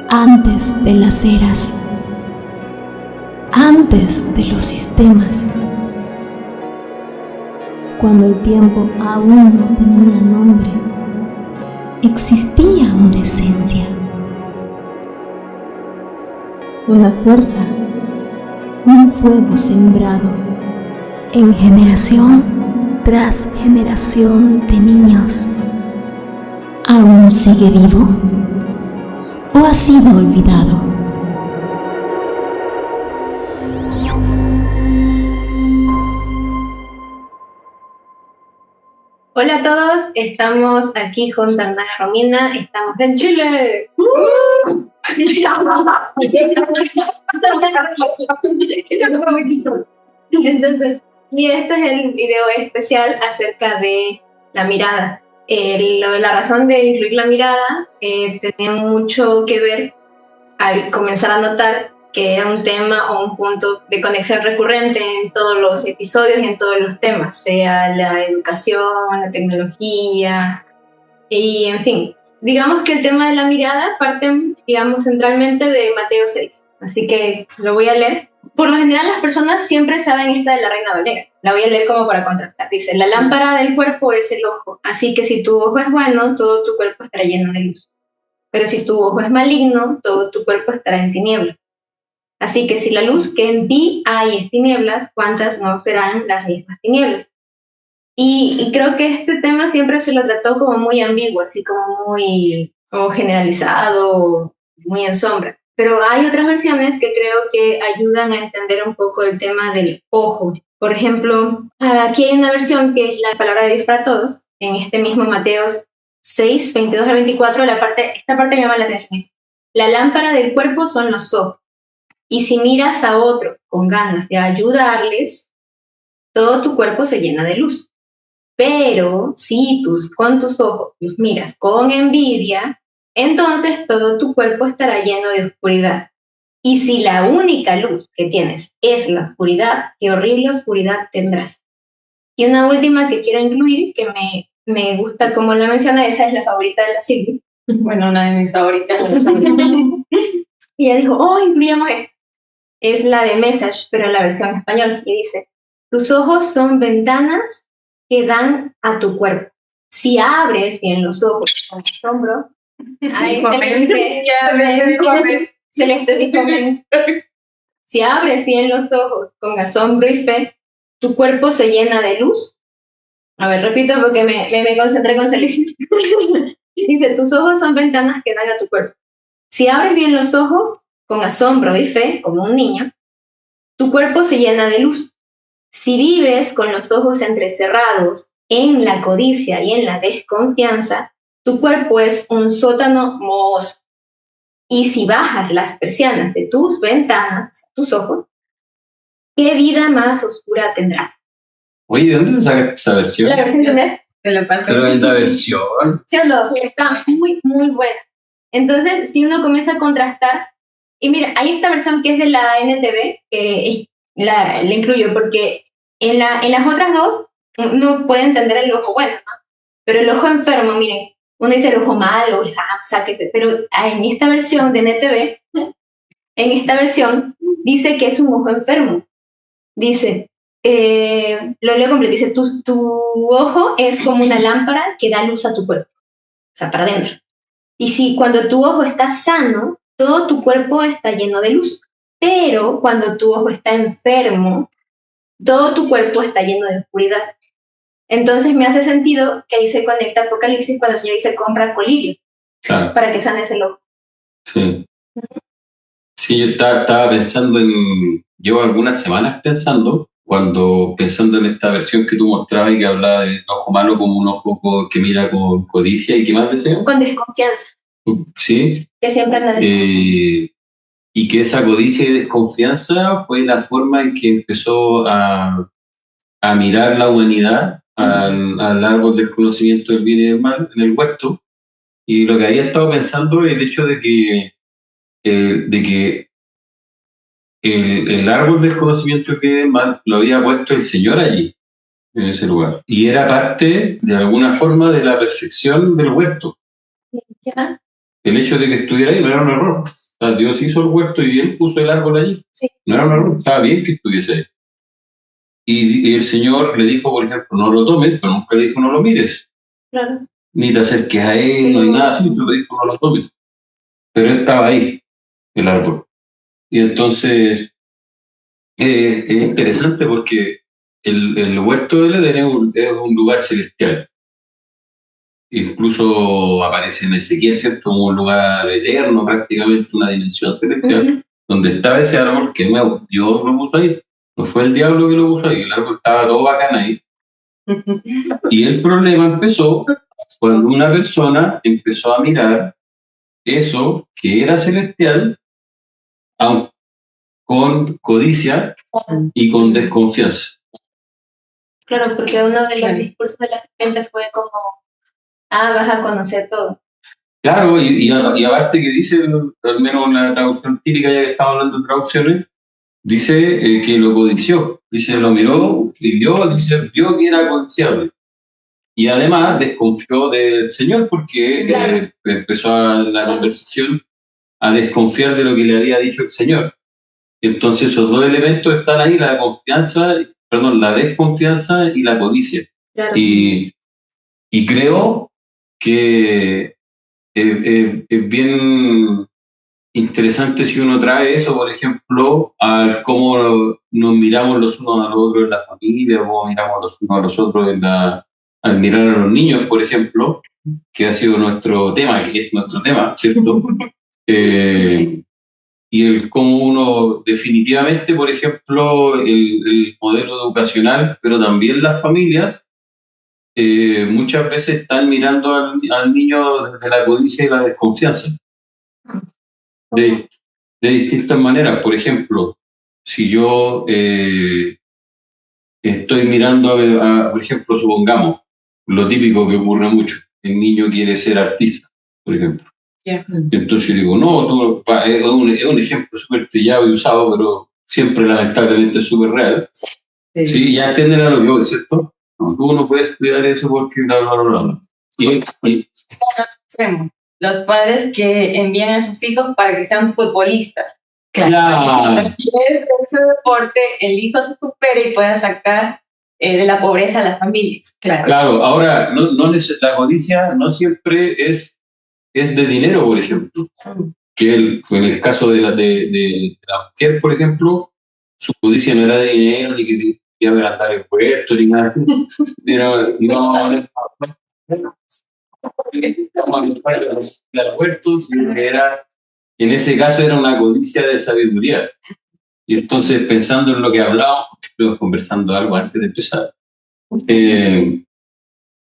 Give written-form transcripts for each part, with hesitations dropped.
antes de las eras, antes de los sistemas, cuando el tiempo aún no tenía nombre, existía una esencia, una fuerza, un fuego sembrado en generación tras generación de niños. ¿Aún sigue vivo o ha sido olvidado? Hola a todos, estamos aquí junto a Hernán y Romina, estamos en Chile. Entonces, y este es el video especial acerca de la mirada. La razón de incluir la mirada tenía mucho que ver al comenzar a notar que era un tema o un punto de conexión recurrente en todos los episodios y en todos los temas, sea la educación, la tecnología, y en fin. Digamos que el tema de la mirada parte, digamos, centralmente de Mateo 6, así que lo voy a leer. Por lo general las personas siempre saben esta de la Reina Valera, la voy a leer como para contrastar. Dice, la lámpara del cuerpo es el ojo, así que si tu ojo es bueno, todo tu cuerpo estará lleno de luz. Pero si tu ojo es maligno, todo tu cuerpo estará en tinieblas. Así que si la luz que en ti hay es tinieblas, ¿cuántas no serán las mismas tinieblas? Y creo que este tema siempre se lo trató como muy ambiguo, así como generalizado, muy en sombra. Pero hay otras versiones que creo que ayudan a entender un poco el tema del ojo. Por ejemplo, aquí hay una versión que es la palabra de Dios para todos, en este mismo Mateo 6, 22 al 24, esta parte me llama la atención. Dice, la lámpara del cuerpo son los ojos. Y si miras a otro con ganas de ayudarles, todo tu cuerpo se llena de luz. Pero si con tus ojos los miras con envidia, entonces todo tu cuerpo estará lleno de oscuridad. Y si la única luz que tienes es la oscuridad, qué horrible oscuridad tendrás. Y una última que quiero incluir, que me gusta como la menciona, esa es la favorita de la Silvia. Bueno, una de mis favoritas. Y ella dijo, incluyamos esto. Es la de Message, pero en la versión español, y dice, tus ojos son ventanas que dan a tu cuerpo. Si abres bien los ojos con asombro, si abres bien los ojos con asombro y fe, tu cuerpo se llena de luz. A ver, repito porque me concentré con Celeste. Dice, tus ojos son ventanas que dan a tu cuerpo. Si abres bien los ojos con asombro y fe, como un niño, tu cuerpo se llena de luz. Si vives con los ojos entrecerrados en la codicia y en la desconfianza, tu cuerpo es un sótano mohoso. Y si bajas las persianas de tus ventanas, o sea, tus ojos, ¿qué vida más oscura tendrás? Oye, ¿de dónde sacaste esa versión? La versión de Te lo pasé. Pero es la versión. Sí, está muy, muy buena. Entonces, si uno comienza a contrastar, y mira, hay esta versión que es de la NTV, que la incluyo porque en las otras dos uno puede entender el ojo bueno, ¿no? Pero el ojo enfermo, miren, uno dice el ojo malo, sáquese, pero en esta versión de NTV, en esta versión dice que es un ojo enfermo. Dice, lo leo completo, dice, tu ojo es como una lámpara que da luz a tu cuerpo, o sea, para adentro. Y si cuando tu ojo está sano, todo tu cuerpo está lleno de luz. Pero cuando tu ojo está enfermo, todo tu cuerpo está lleno de oscuridad. Entonces me hace sentido que ahí se conecta Apocalipsis cuando el Señor dice compra colirio. Claro. Para que sanes el ojo. Sí. Sí, yo estaba pensando llevo algunas semanas pensando en esta versión que tú mostrabas y que hablaba de ojo malo como un ojo que mira con codicia y ¿qué más deseo? Con desconfianza. Sí. Que siempre anda y que esa codicia y desconfianza fue la forma en que empezó a mirar la humanidad al árbol del conocimiento del bien y del mal en el huerto. Y lo que había estado pensando es el hecho de que el árbol del conocimiento del bien y del mal lo había puesto el Señor allí, en ese lugar. Y era parte, de alguna forma, de la perfección del huerto. ¿Ya? el hecho de que estuviera ahí no era un error. O sea, Dios hizo el huerto y Él puso el árbol allí. Sí. No era un error, estaba bien que estuviese ahí. Y el Señor le dijo, por ejemplo, no lo tomes, pero nunca le dijo no lo mires, Claro. ni te acerques a él, Sí. no hay nada así, se lo dijo no lo tomes. Pero él estaba ahí, el árbol. Y entonces es interesante porque el huerto del Edén es un lugar celestial. Incluso aparece en Ezequiel, ¿cierto? Como un lugar eterno, prácticamente una dimensión celestial, Ujú. donde estaba ese árbol que nuevo, Dios lo puso ahí. No fue el diablo que lo puso ahí, el árbol estaba todo bacán ahí. Y el problema empezó cuando una persona empezó a mirar eso que era celestial con codicia y con desconfianza. Claro, porque uno de los discursos de la serpiente fue como, vas a conocer todo. Claro, y aparte que dice, al menos en la traducción típica, ya que estamos hablando de traducciones, dice que lo codició. Dice, lo miró y vio que era codiciable. Y además desconfió del Señor porque Claro. empezó la conversación a desconfiar de lo que le había dicho el Señor. Entonces esos dos elementos están ahí, la desconfianza y la codicia. Claro. Y creo que es bien interesante si uno trae eso, por ejemplo, a cómo nos miramos los unos a los otros en la familia, o cómo miramos los unos a los otros al mirar a los niños, por ejemplo, que ha sido nuestro tema, que es nuestro tema, ¿cierto? Y el cómo uno definitivamente, por ejemplo, el modelo educacional, pero también las familias, muchas veces están mirando al niño desde la codicia y la desconfianza. De, de distintas maneras. Por ejemplo, si yo estoy mirando por ejemplo, supongamos, lo típico que ocurre mucho, el niño quiere ser artista, por ejemplo. Yeah. Entonces yo digo, no, es un ejemplo súper trillado y usado, pero siempre lamentablemente es súper real. Sí. Sí, ya entienden a lo que voy, ¿cierto? No, tú no puedes estudiar eso porque bla, bla, bla, bla. Y Extremo. Los padres que envían a sus hijos para que sean futbolistas. claro. Y ese deporte, el hijo se supera y pueda sacar de la pobreza a las familias. Claro, ahora la codicia no siempre es de dinero, por ejemplo. Que en el caso de la mujer, por ejemplo, su codicia no era de dinero, ni que iba a agrandar el puerto, ni nada así. Sino que en ese caso era una codicia de sabiduría. Y entonces, pensando en lo que hablábamos, porque estuvimos conversando algo antes de empezar,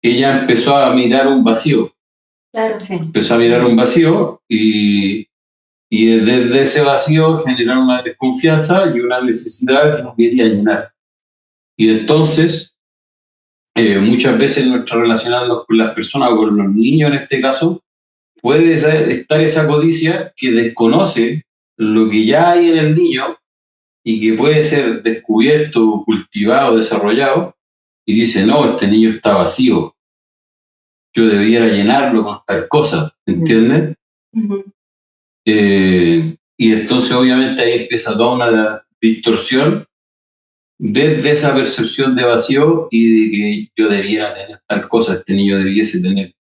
ella empezó a mirar un vacío. Claro, sí. Empezó a mirar un vacío y desde ese vacío generar una desconfianza y una necesidad que no quería llenar. Y entonces, muchas veces nuestro relacionarnos con las personas o con los niños en este caso, puede estar esa codicia que desconoce lo que ya hay en el niño y que puede ser descubierto, cultivado, desarrollado, y dice, no, este niño está vacío, yo debiera llenarlo con tal cosa, ¿entiendes? Uh-huh. Y entonces obviamente ahí empieza toda una distorsión desde esa percepción de vacío y de que yo debiera tener tal cosa, este niño debiese tener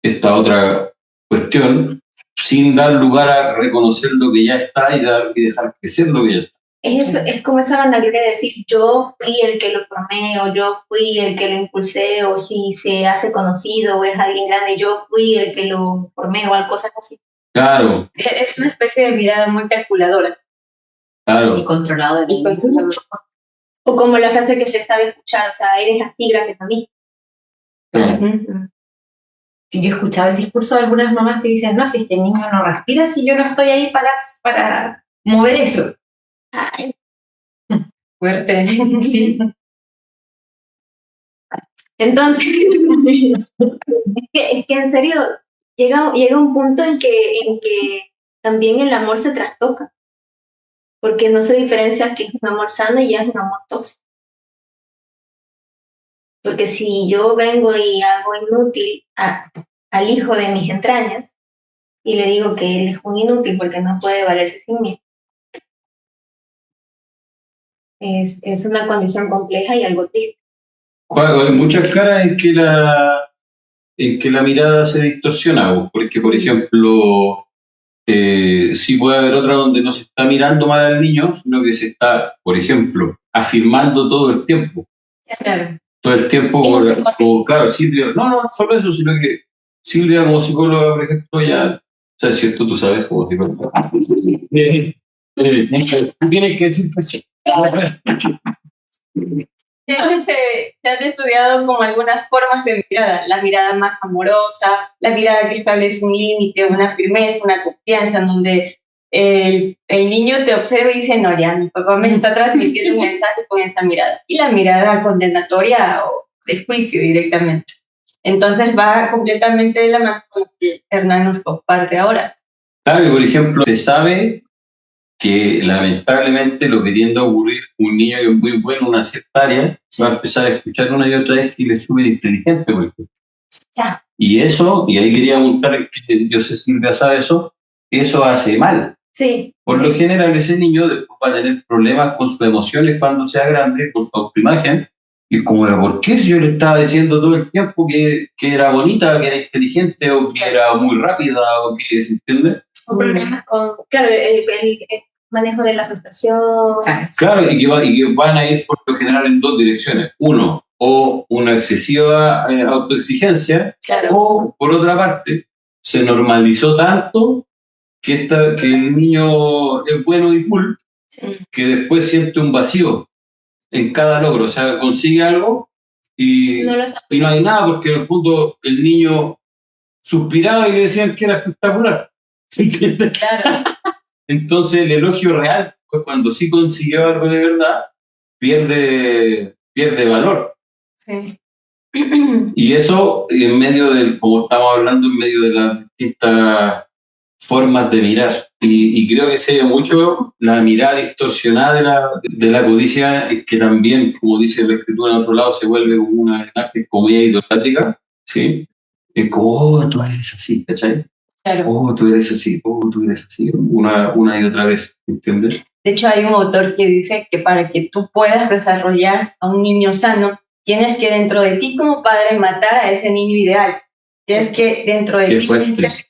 esta otra cuestión, sin dar lugar a reconocer lo que ya está y dejar crecer lo que ya está. Es como esa banalidad de decir, yo fui el que lo formé, o yo fui el que lo impulsé, o si se hace conocido o es alguien grande, yo fui el que lo formé, o algo cosas así. Claro. Es una especie de mirada muy calculadora. Claro. Y controladora. O como la frase que se sabe escuchar, o sea, eres así gracias a mí. Claro. Uh-huh. Si yo he escuchado el discurso de algunas mamás que dicen, no, si este niño no respira, si yo no estoy ahí para mover eso. Ay. Fuerte. Sí. Entonces, es que en serio, llega un punto en que también el amor se trastoca, porque no se diferencia que es un amor sano y ya es un amor tóxico. Porque si yo vengo y hago inútil al hijo de mis entrañas, y le digo que él es un inútil porque no puede valerse sin mí. Es una condición compleja y algo triste. Hay muchas caras en que la mirada se distorsiona, vos, porque, por ejemplo, sí puede haber otra donde no se está mirando mal al niño, sino que se está, por ejemplo, afirmando todo el tiempo. Claro. Todo el tiempo, claro, Silvia, no solo eso, sino que Silvia como psicóloga, por ejemplo, ya, o sea, es cierto, tú sabes como psicóloga. Tienes que decir que sí. Se han estudiado como algunas formas de mirada, la mirada más amorosa, la mirada que establece un límite, una firmeza, una confianza, en donde el niño te observa y dice, no, ya, mi papá me está transmitiendo un mensaje con esta mirada. Y la mirada condenatoria o de juicio directamente. Entonces va completamente de la mano con lo que Hernán nos comparte ahora. Claro, y por ejemplo, se sabe que lamentablemente lo que tiende a ocurrir, un niño que es muy bueno en una cierta área, va a empezar a escuchar una y otra vez que él es súper inteligente, por ejemplo. Ya. Y eso, y ahí quería apuntar, que yo sé si Silvia sabe eso hace mal. Sí. Por lo general, ese niño después va a tener problemas con sus emociones cuando sea grande, con su autoimagen. Y como era, ¿por qué si yo le estaba diciendo todo el tiempo que era bonita, que era inteligente, o que era muy rápida, o que se entiende? O problemas con, claro, el manejo de la frustración. Claro, y que van a ir por lo general en dos direcciones. Uno, o una excesiva autoexigencia, Claro. o por otra parte, se normalizó tanto que el niño es bueno y cool, que después siente un vacío en cada logro. O sea, consigue algo y no hay nada, porque en el fondo el niño suspiraba y le decían que era espectacular. Claro. Entonces el elogio real, pues cuando sí consiguió algo de verdad, pierde valor. Sí. Y eso en medio del, como estamos hablando, en medio de las distintas formas de mirar. Y creo que se ve mucho la mirada distorsionada de la codicia, que también, como dice la escritura en otro lado, se vuelve como una imagen comedia idolátrica, ¿sí? Es como, oh, tú eres así, ¿cachai? Claro. Oh, tú eres así, una y otra vez, ¿entiendes? De hecho, hay un autor que dice que para que tú puedas desarrollar a un niño sano, tienes que dentro de ti como padre matar a ese niño ideal. Tienes que dentro de ti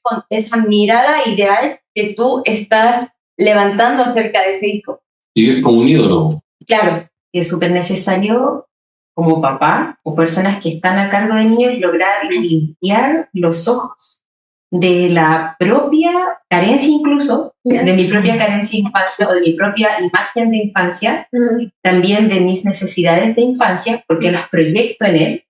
con esa mirada ideal que tú estás levantando acerca de ese hijo. Y es como un ídolo. Claro. Es súper necesario como papá o personas que están a cargo de niños lograr limpiar los ojos de la propia carencia, incluso de mi propia carencia de infancia o de mi propia imagen de infancia, también de mis necesidades de infancia, porque las proyecto en él.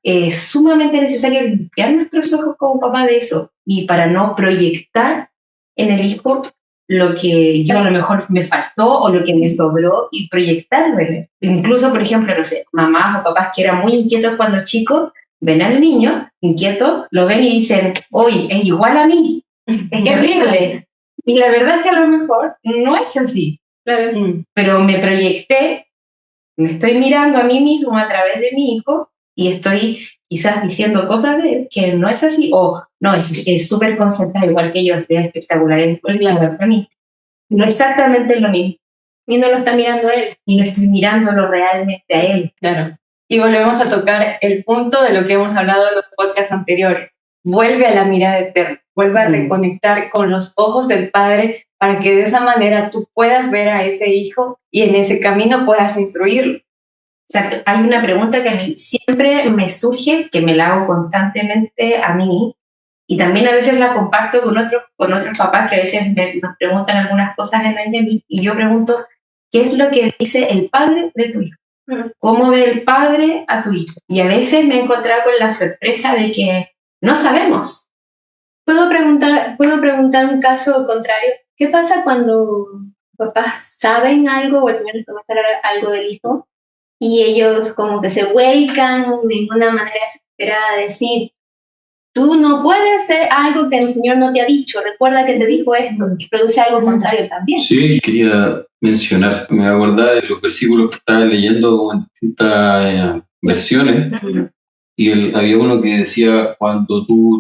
Es sumamente necesario limpiar nuestros ojos como papá de eso, y para no proyectar en el hijo lo que yo a lo mejor me faltó o lo que me sobró y proyectarlo en él. Incluso, por ejemplo, no sé, mamás o papás que eran muy inquietos cuando chicos, ven al niño inquieto, lo ven y dicen, oye, es igual a mí, es terrible. Y la verdad es que a lo mejor no es así. Claro. Pero me proyecté, me estoy mirando a mí mismo a través de mi hijo y estoy quizás diciendo cosas de él que no es así, o no, es súper concentrado, igual que yo, es espectacular en el colegio, para mí. No exactamente lo mismo. Y no lo está mirando él. Y no estoy mirándolo realmente a él. Claro. Y volvemos a tocar el punto de lo que hemos hablado en los podcasts anteriores. Vuelve a la mirada eterna, vuelve a reconectar con los ojos del Padre para que de esa manera tú puedas ver a ese hijo y en ese camino puedas instruirlo. Exacto. Hay una pregunta que a mí siempre me surge, que me la hago constantemente a mí, y también a veces la comparto con otros papás que a veces nos preguntan algunas cosas en mí, y yo pregunto, ¿qué es lo que dice el padre de tu hijo? ¿Cómo ve el padre a tu hijo? Y a veces me he encontrado con la sorpresa de que no sabemos. ¿Puedo preguntar un caso contrario? ¿Qué pasa cuando papás saben algo o el Señor les comienza a hablar algo del hijo y ellos como que se vuelcan de una manera desesperada a decir, tú no puedes hacer algo que el Señor no te ha dicho, recuerda que te dijo esto, y produce algo contrario también? Sí, quería mencionar, me acordaba de los versículos que estaba leyendo en distintas versiones, y había uno que decía,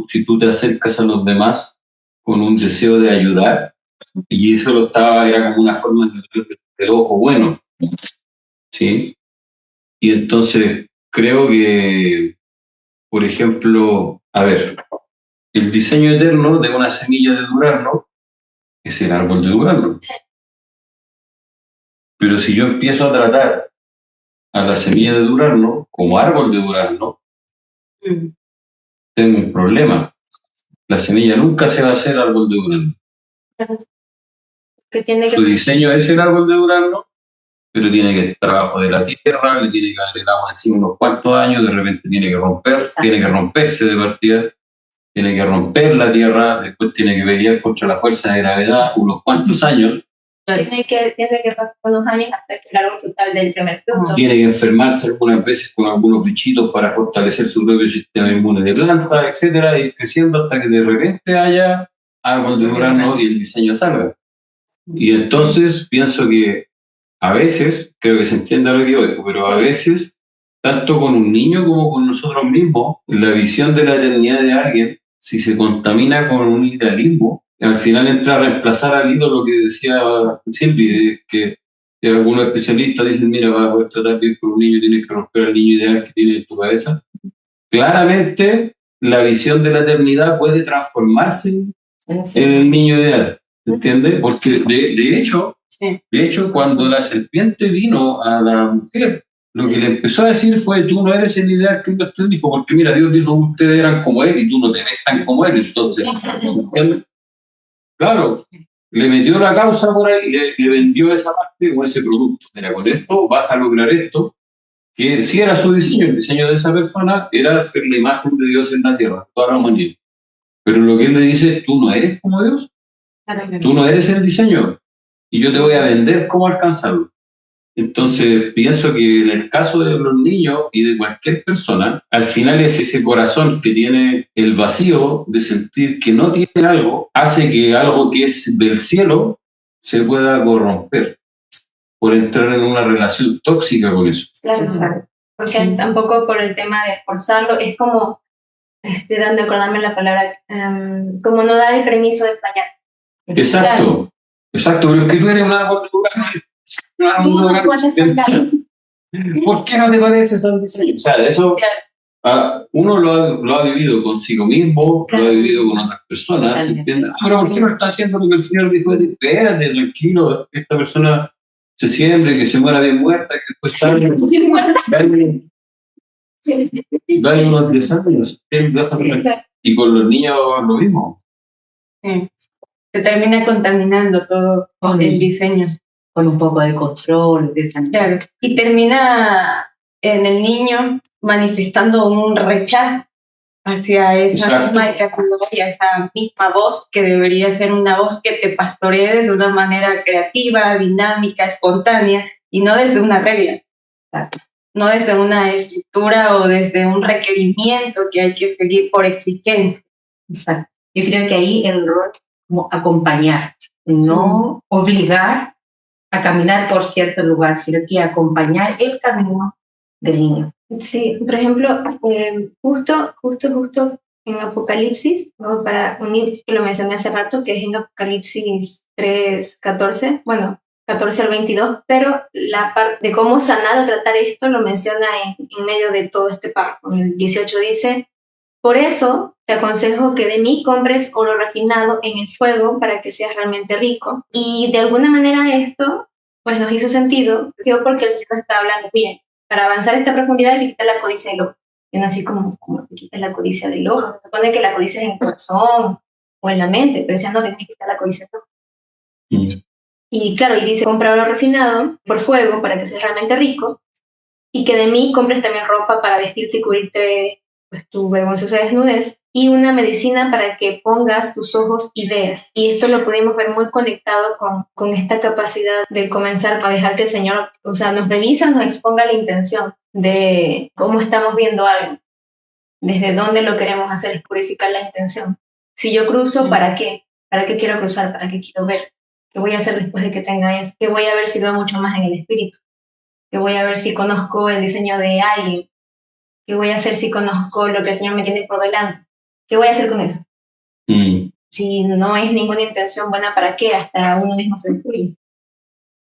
si tú te acercas a los demás con un deseo de ayudar, y eso era como una forma del ojo bueno, ¿sí? Y entonces creo que, por ejemplo, a ver, el diseño eterno de una semilla de durazno es el árbol de durazno. Pero si yo empiezo a tratar a la semilla de durazno como árbol de durazno, tengo un problema. La semilla nunca se va a hacer árbol de durazno. Que tiene Su diseño es el árbol de durazno, pero tiene que trabajo de la tierra, le tiene que dar el agua encima unos cuantos años, de repente tiene que romperse de partida, tiene que romper la tierra, después tiene que pelear contra la fuerza de gravedad unos cuantos años. Tiene que pasar unos años hasta que el árbol frutal del primer fruto. Tiene que enfermarse algunas veces con algunos bichitos para fortalecer su propio sistema inmune de planta, etcétera, y ir creciendo hasta que de repente haya árbol de durazno y el diseño salga. Y entonces pienso que a veces, creo que se entiende lo que digo, pero a veces, tanto con un niño como con nosotros mismos, la visión de la eternidad de alguien, si se contamina con un idealismo, al final entra a reemplazar al ídolo que decía Silvi, que algunos especialistas dicen, mira, para poder tratar bien con un niño tienes que romper el niño ideal que tiene en tu cabeza. Claramente, la visión de la eternidad puede transformarse en el niño ideal, ¿entiendes? Porque de hecho, cuando la serpiente vino a la mujer, lo que le empezó a decir fue, tú no eres el ideal que Dios te dijo, porque mira, Dios dijo que ustedes eran como Él y tú no te ves tan como Él, entonces, ¿entiendes? Claro, le metió la causa por ahí, le vendió esa parte o ese producto. Mira, con esto vas a lograr esto, que sí era su diseño, el diseño de esa persona era hacer la imagen de Dios en la tierra, toda la humanidad. Pero lo que él le dice, tú no eres como Dios, tú no eres el diseño, y yo te voy a vender cómo alcanzarlo. Entonces, pienso que en el caso de los niños y de cualquier persona, al final es ese corazón que tiene el vacío de sentir que no tiene algo, hace que algo que es del cielo se pueda corromper por entrar en una relación tóxica con eso. Claro, porque tampoco por el tema de forzarlo, es como, dando, acordarme la palabra, como no dar el permiso de fallar. Exacto, exacto, pero es que tú eres un árbol de durazno. Tú no puedes fallar. ¿Por qué no te pareces al diseño? O sea, eso uno lo ha vivido consigo mismo, lo ha vivido con otras personas. Pero ¿por qué no está haciendo lo que el Señor dijo? Espérate, tranquilo, que esta persona se siembre, que se muera bien muerta, que después salga. Dale unos 10 años. Y con los niños lo mismo. Se termina contaminando todo el diseño. Con un poco de control, de esa Claro. Y termina en el niño manifestando un rechazo hacia esa misma eternidad, esa misma voz que debería ser una voz que te pastoree de una manera creativa, dinámica, espontánea y no desde una regla, no desde una estructura o desde un requerimiento que hay que seguir por exigencia. Exacto. Yo creo que ahí el rol es como acompañar, no obligar a caminar por cierto lugar, sino que acompañar el camino del niño. Sí, por ejemplo, justo en Apocalipsis, ¿no? Para unir, que lo mencioné hace rato, que es en Apocalipsis 3:14, bueno, 14 al 22, pero la parte de cómo sanar o tratar esto lo menciona en medio de todo este párrafo. En el 18 dice, por eso te aconsejo que de mí compres oro refinado en el fuego para que seas realmente rico. Y de alguna manera esto pues nos hizo sentido, porque el Señor nos está hablando, miren, para avanzar esta profundidad hay que quitar la codicia del ojo. Y no así como te quitas la codicia del ojo. Se supone que la codicia es en el corazón o en la mente, pero ya no tienes que quitar la codicia del ojo. Y claro, y dice, compra oro refinado por fuego para que seas realmente rico y que de mí compres también ropa para vestirte y cubrirte pues, tu vergonzosa desnudez y una medicina para que pongas tus ojos y veas. Y esto lo pudimos ver muy conectado con esta capacidad de comenzar a dejar que el Señor, o sea, nos revisa, nos exponga la intención de cómo estamos viendo algo, desde dónde lo queremos hacer, es purificar la intención. Si yo cruzo, ¿para qué? ¿Para qué quiero cruzar? ¿Para qué quiero ver? ¿Qué voy a hacer después de que tenga eso? ¿Qué voy a ver si veo mucho más en el espíritu? ¿Qué voy a ver si conozco el diseño de alguien? ¿Qué voy a hacer si conozco lo que el Señor me tiene por delante? ¿Qué voy a hacer con eso? si no es ninguna intención buena, ¿para qué? Hasta uno mismo se destruye.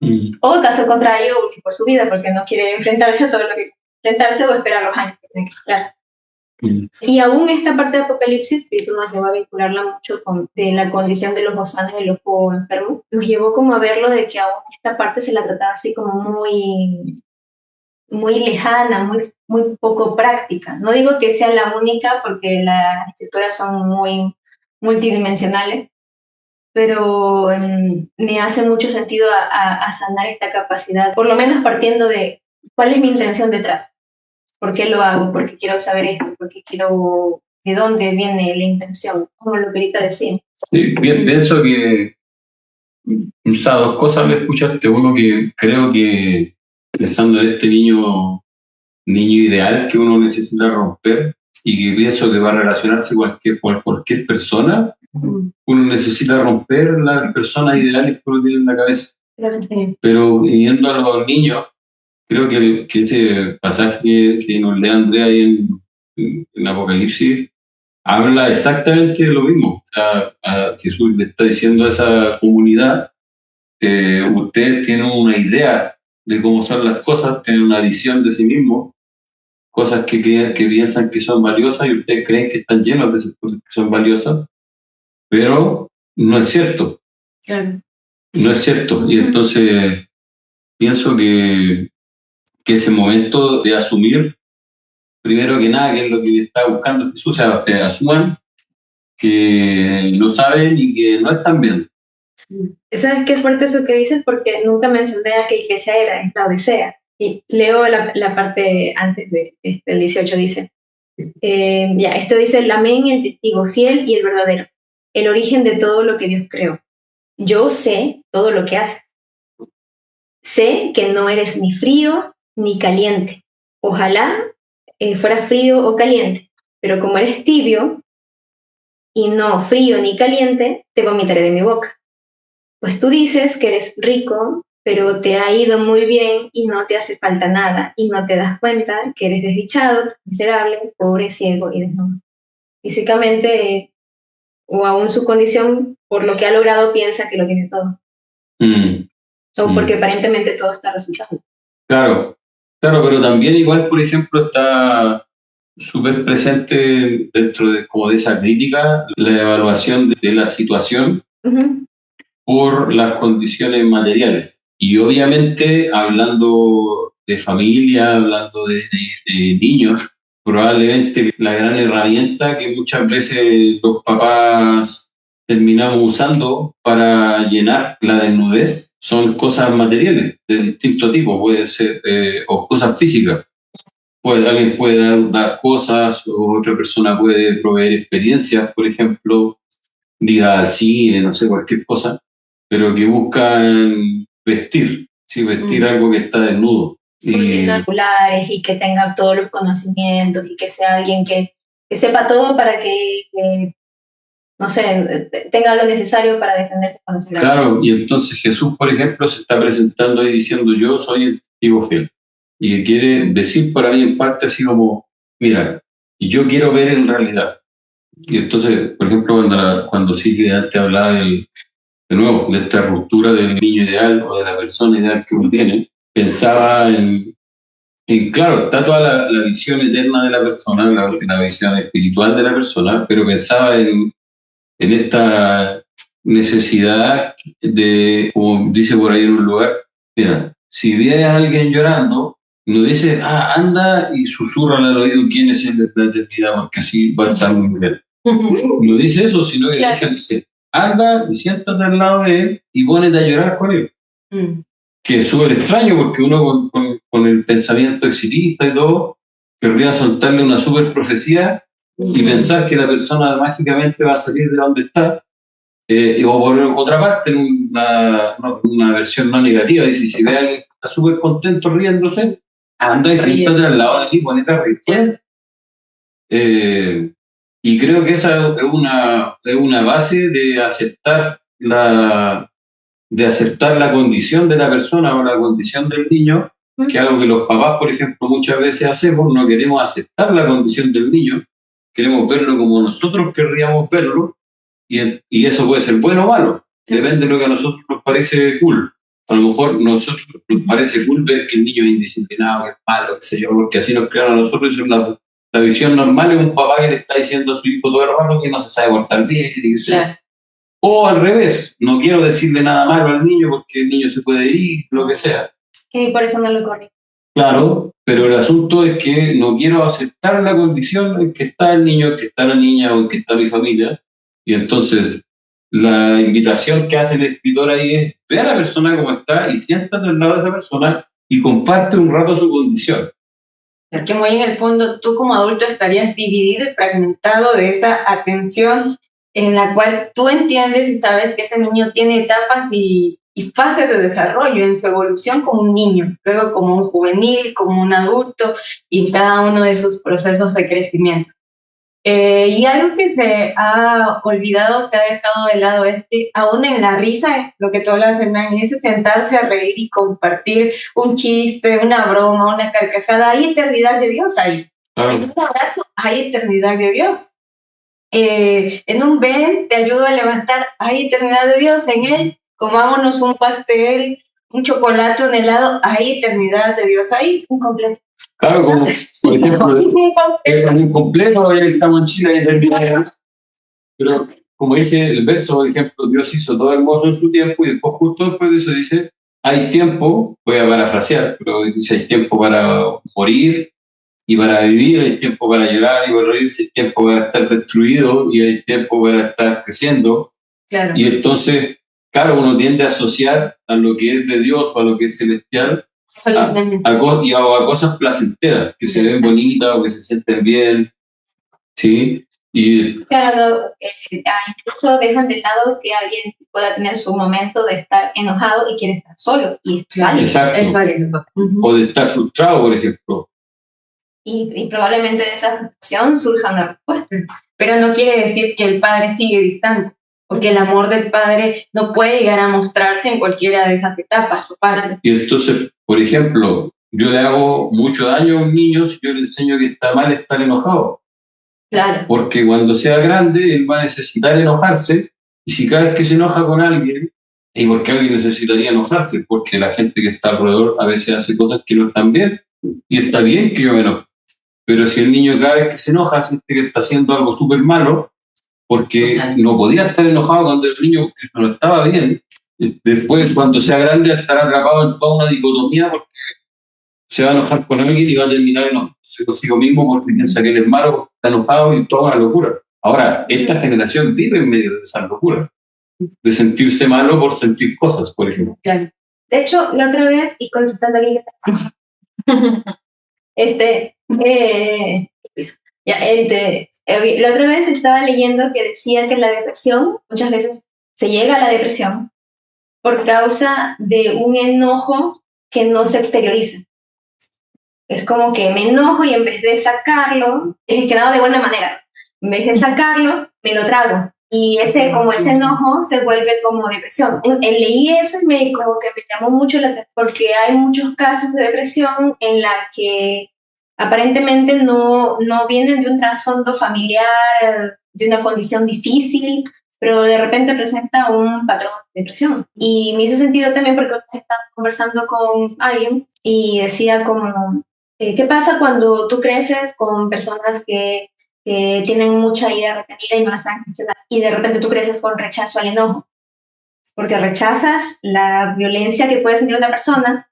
Mm. O caso contrario, huir por su vida, porque no quiere enfrentarse a todo lo que enfrentarse o esperar los años que tiene que esperar. Mm. Y aún esta parte de Apocalipsis, Espíritu nos llevó a vincularla mucho con de la condición de los bozanos y los enfermos. Nos llevó como a verlo de que aún esta parte se la trataba así como muy lejana, muy poco práctica. No digo que sea la única, porque las escrituras son muy multidimensionales, pero me hace mucho sentido a sanar esta capacidad, por lo menos partiendo de cuál es mi intención detrás. ¿Por qué lo hago? ¿Por qué quiero saber esto? ¿Por qué quiero... ¿De dónde viene la intención? Como lo que ahorita decía. Sí, pienso que, o sea, dos cosas me escuchaste. Uno, que creo que pensando en este niño ideal que uno necesita romper, y que pienso que va a relacionarse con cualquier persona, uno necesita romper las personas ideales que uno tiene en la cabeza. Pero yendo a los niños, creo que ese pasaje que nos lee Andrea ahí en Apocalipsis habla exactamente de lo mismo. O sea, a Jesús le está diciendo a esa comunidad: ustedes tienen una idea de cómo son las cosas, tienen una visión de sí mismos, cosas que piensan que son valiosas, y ustedes creen que están llenos de esas cosas que son valiosas, pero no es cierto. Claro. No es cierto. Y entonces pienso que ese momento de asumir, primero que nada, que es lo que está buscando Jesús, o sea, ustedes asuman que lo saben y que no están bien. ¿Sabes qué fuerte eso que dices? Porque nunca mencioné a que iglesia era, es la Odisea. Y leo la parte antes del 18, dice. Esto dice: el amén, el testigo fiel y el verdadero, el origen de todo lo que Dios creó. Yo sé todo lo que haces. Sé que no eres ni frío ni caliente. Ojalá fueras frío o caliente, pero como eres tibio y no frío ni caliente, te vomitaré de mi boca. Pues tú dices que eres rico, pero te ha ido muy bien y no te hace falta nada, y no te das cuenta que eres desdichado, miserable, pobre, ciego y desnudo. Físicamente, o aún su condición, por lo que ha logrado, piensa que lo tiene todo. O porque aparentemente todo está resultando. Claro, pero también igual, por ejemplo, está súper presente dentro de esa crítica la evaluación de la situación por las condiciones materiales. Y obviamente, hablando de familia, hablando de niños, probablemente la gran herramienta que muchas veces los papás terminamos usando para llenar la desnudez son cosas materiales de distinto tipo, puede ser, o cosas físicas. Alguien puede dar cosas, o otra persona puede proveer experiencias, por ejemplo, ir al cine, no sé, cualquier cosa, pero que buscan vestir algo que está desnudo. Populares, y que tenga todos los conocimientos, y que sea alguien que sepa todo para que no sé, tenga lo necesario para defenderse cuando se la... Claro, y entonces Jesús, por ejemplo, se está presentando ahí diciendo: yo soy el testigo fiel. Y quiere decir por ahí en parte así como: mira, yo quiero ver en realidad. Y entonces, por ejemplo, cuando Silvia antes hablaba de nuevo, de esta ruptura del niño ideal o de la persona ideal que uno tiene, pensaba en claro, está toda la visión eterna de la persona, la visión espiritual de la persona, pero pensaba en esta necesidad de, como dice por ahí en un lugar, mira, si ves a alguien llorando, no dice: anda y susurra al oído quién es el de la eternidad, porque así va a estar muy bien. No dice eso, sino que claro, dice: anda y siéntate al lado de él y ponete a llorar con él. Que es súper extraño, porque uno con el pensamiento exitista y todo querría soltarle una súper profecía y pensar que la persona mágicamente va a salir de donde está. O por otra parte, en una versión no negativa, dice: si ve a alguien que está súper contento riéndose, anda y siéntate al lado de él y ponete a reír. Y creo que esa es una base de aceptar la condición de la persona o la condición del niño, que es algo que los papás, por ejemplo, muchas veces hacemos. No queremos aceptar la condición del niño, queremos verlo como nosotros querríamos verlo, y eso puede ser bueno o malo, depende de lo que a nosotros nos parece cool. A lo mejor a nosotros nos parece cool ver que el niño es indisciplinado, que es malo, qué sé yo, porque así nos crean a nosotros. La visión normal es un papá que le está diciendo a su hijo todo el rato que no se sabe portar bien. Claro. O al revés, no quiero decirle nada malo al niño porque el niño se puede ir, lo que sea. Y por eso no lo corrí. Claro, pero el asunto es que no quiero aceptar la condición en que está el niño, en que está la niña o en que está mi familia. Y entonces la invitación que hace el escritor ahí es: ve a la persona como está y siéntate al lado de esa persona y comparte un rato su condición. Porque muy en el fondo tú como adulto estarías dividido y fragmentado de esa atención en la cual tú entiendes y sabes que ese niño tiene etapas y fases de desarrollo en su evolución como un niño, luego como un juvenil, como un adulto y en cada uno de sus procesos de crecimiento. Y algo que se ha olvidado, se ha dejado de lado, es que aún en la risa, lo que tú hablas, Hernán, es sentarse a reír y compartir un chiste, una broma, una carcajada, hay eternidad de Dios ahí. Claro. En un abrazo hay eternidad de Dios. En un ven, te ayudo a levantar, hay eternidad de Dios. En él, comámonos un pastel, un chocolate, un helado, hay eternidad de Dios ahí, un completo. Claro, como por ejemplo, es un completo, ya estamos en Chile, pero como dice el verso, por ejemplo, Dios hizo todo hermoso en su tiempo y después, justo después de eso, dice: hay tiempo, voy a parafrasear, pero dice: hay tiempo para morir y para vivir, hay tiempo para llorar y para reírse, hay tiempo para estar destruido y hay tiempo para estar creciendo. Claro. Y entonces, claro, uno tiende a asociar a lo que es de Dios o a lo que es celestial a cosas placenteras, que se ven bonitas o que se sienten bien, ¿sí? Y Claro, incluso dejan de lado que alguien pueda tener su momento de estar enojado y quiere estar solo. Y es válido. exacto. Es válido. O de estar frustrado, por ejemplo. Y probablemente de esa frustración surja una respuesta. Pero no quiere decir que el padre sigue distante, porque el amor del padre no puede llegar a mostrarse en cualquiera de esas etapas, su padre. Y entonces, por ejemplo, yo le hago mucho daño a un niño si yo le enseño que está mal estar enojado. Claro. Porque cuando sea grande, él va a necesitar enojarse, y si cada vez que se enoja con alguien, ¿y por qué alguien necesitaría enojarse? Porque la gente que está alrededor a veces hace cosas que no están bien, y está bien que yo me enoje. Pero si el niño cada vez que se enoja siente que está haciendo algo súper malo, porque no podía estar enojado cuando el niño no estaba bien, después cuando sea grande estará atrapado en toda una dicotomía porque se va a enojar con alguien y va a terminar enojándose consigo mismo porque piensa que él es malo, porque está enojado y toda una locura. Ahora, esta generación vive en medio de esa locura, de sentirse malo por sentir cosas, por ejemplo. Claro. De hecho, la otra vez, y contestando aquí, la otra vez estaba leyendo que decía que la depresión, muchas veces se llega a la depresión por causa de un enojo que no se exterioriza. Es como que me enojo y en vez de sacarlo, es gestionado de buena manera. En vez de sacarlo, me lo trago. Y ese enojo se vuelve como depresión. Leí eso y como que me llamó mucho la atención porque hay muchos casos de depresión en la que aparentemente no vienen de un trasfondo familiar, de una condición difícil, pero de repente presenta un patrón de depresión. Y me hizo sentido también porque estaba conversando con alguien y decía como, ¿qué pasa cuando tú creces con personas que tienen mucha ira retenida y no la saben gestionar? Y de repente tú creces con rechazo al enojo, porque rechazas la violencia que puede sentir una persona,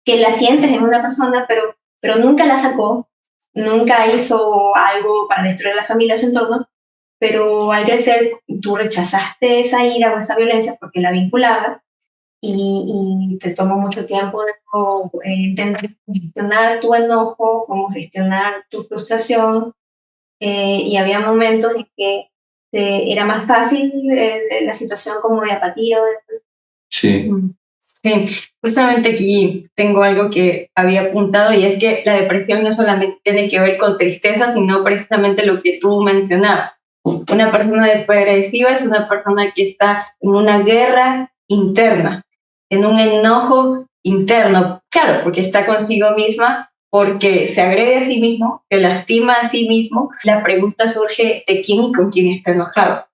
que la sientes en una persona, pero nunca la sacó, nunca hizo algo para destruir a la familia, a su entorno, pero al crecer tú rechazaste esa ira o esa violencia porque la vinculabas y te tomó mucho tiempo de entender cómo gestionar tu enojo, cómo gestionar tu frustración, y había momentos en que era más fácil la situación como de apatía. Sí. Sí, justamente aquí tengo algo que había apuntado y es que la depresión no solamente tiene que ver con tristeza, sino precisamente lo que tú mencionabas. Una persona depresiva es una persona que está en una guerra interna, en un enojo interno, claro, porque está consigo misma, porque se agrede a sí mismo, se lastima a sí mismo. La pregunta surge de quién y con quién está enojado.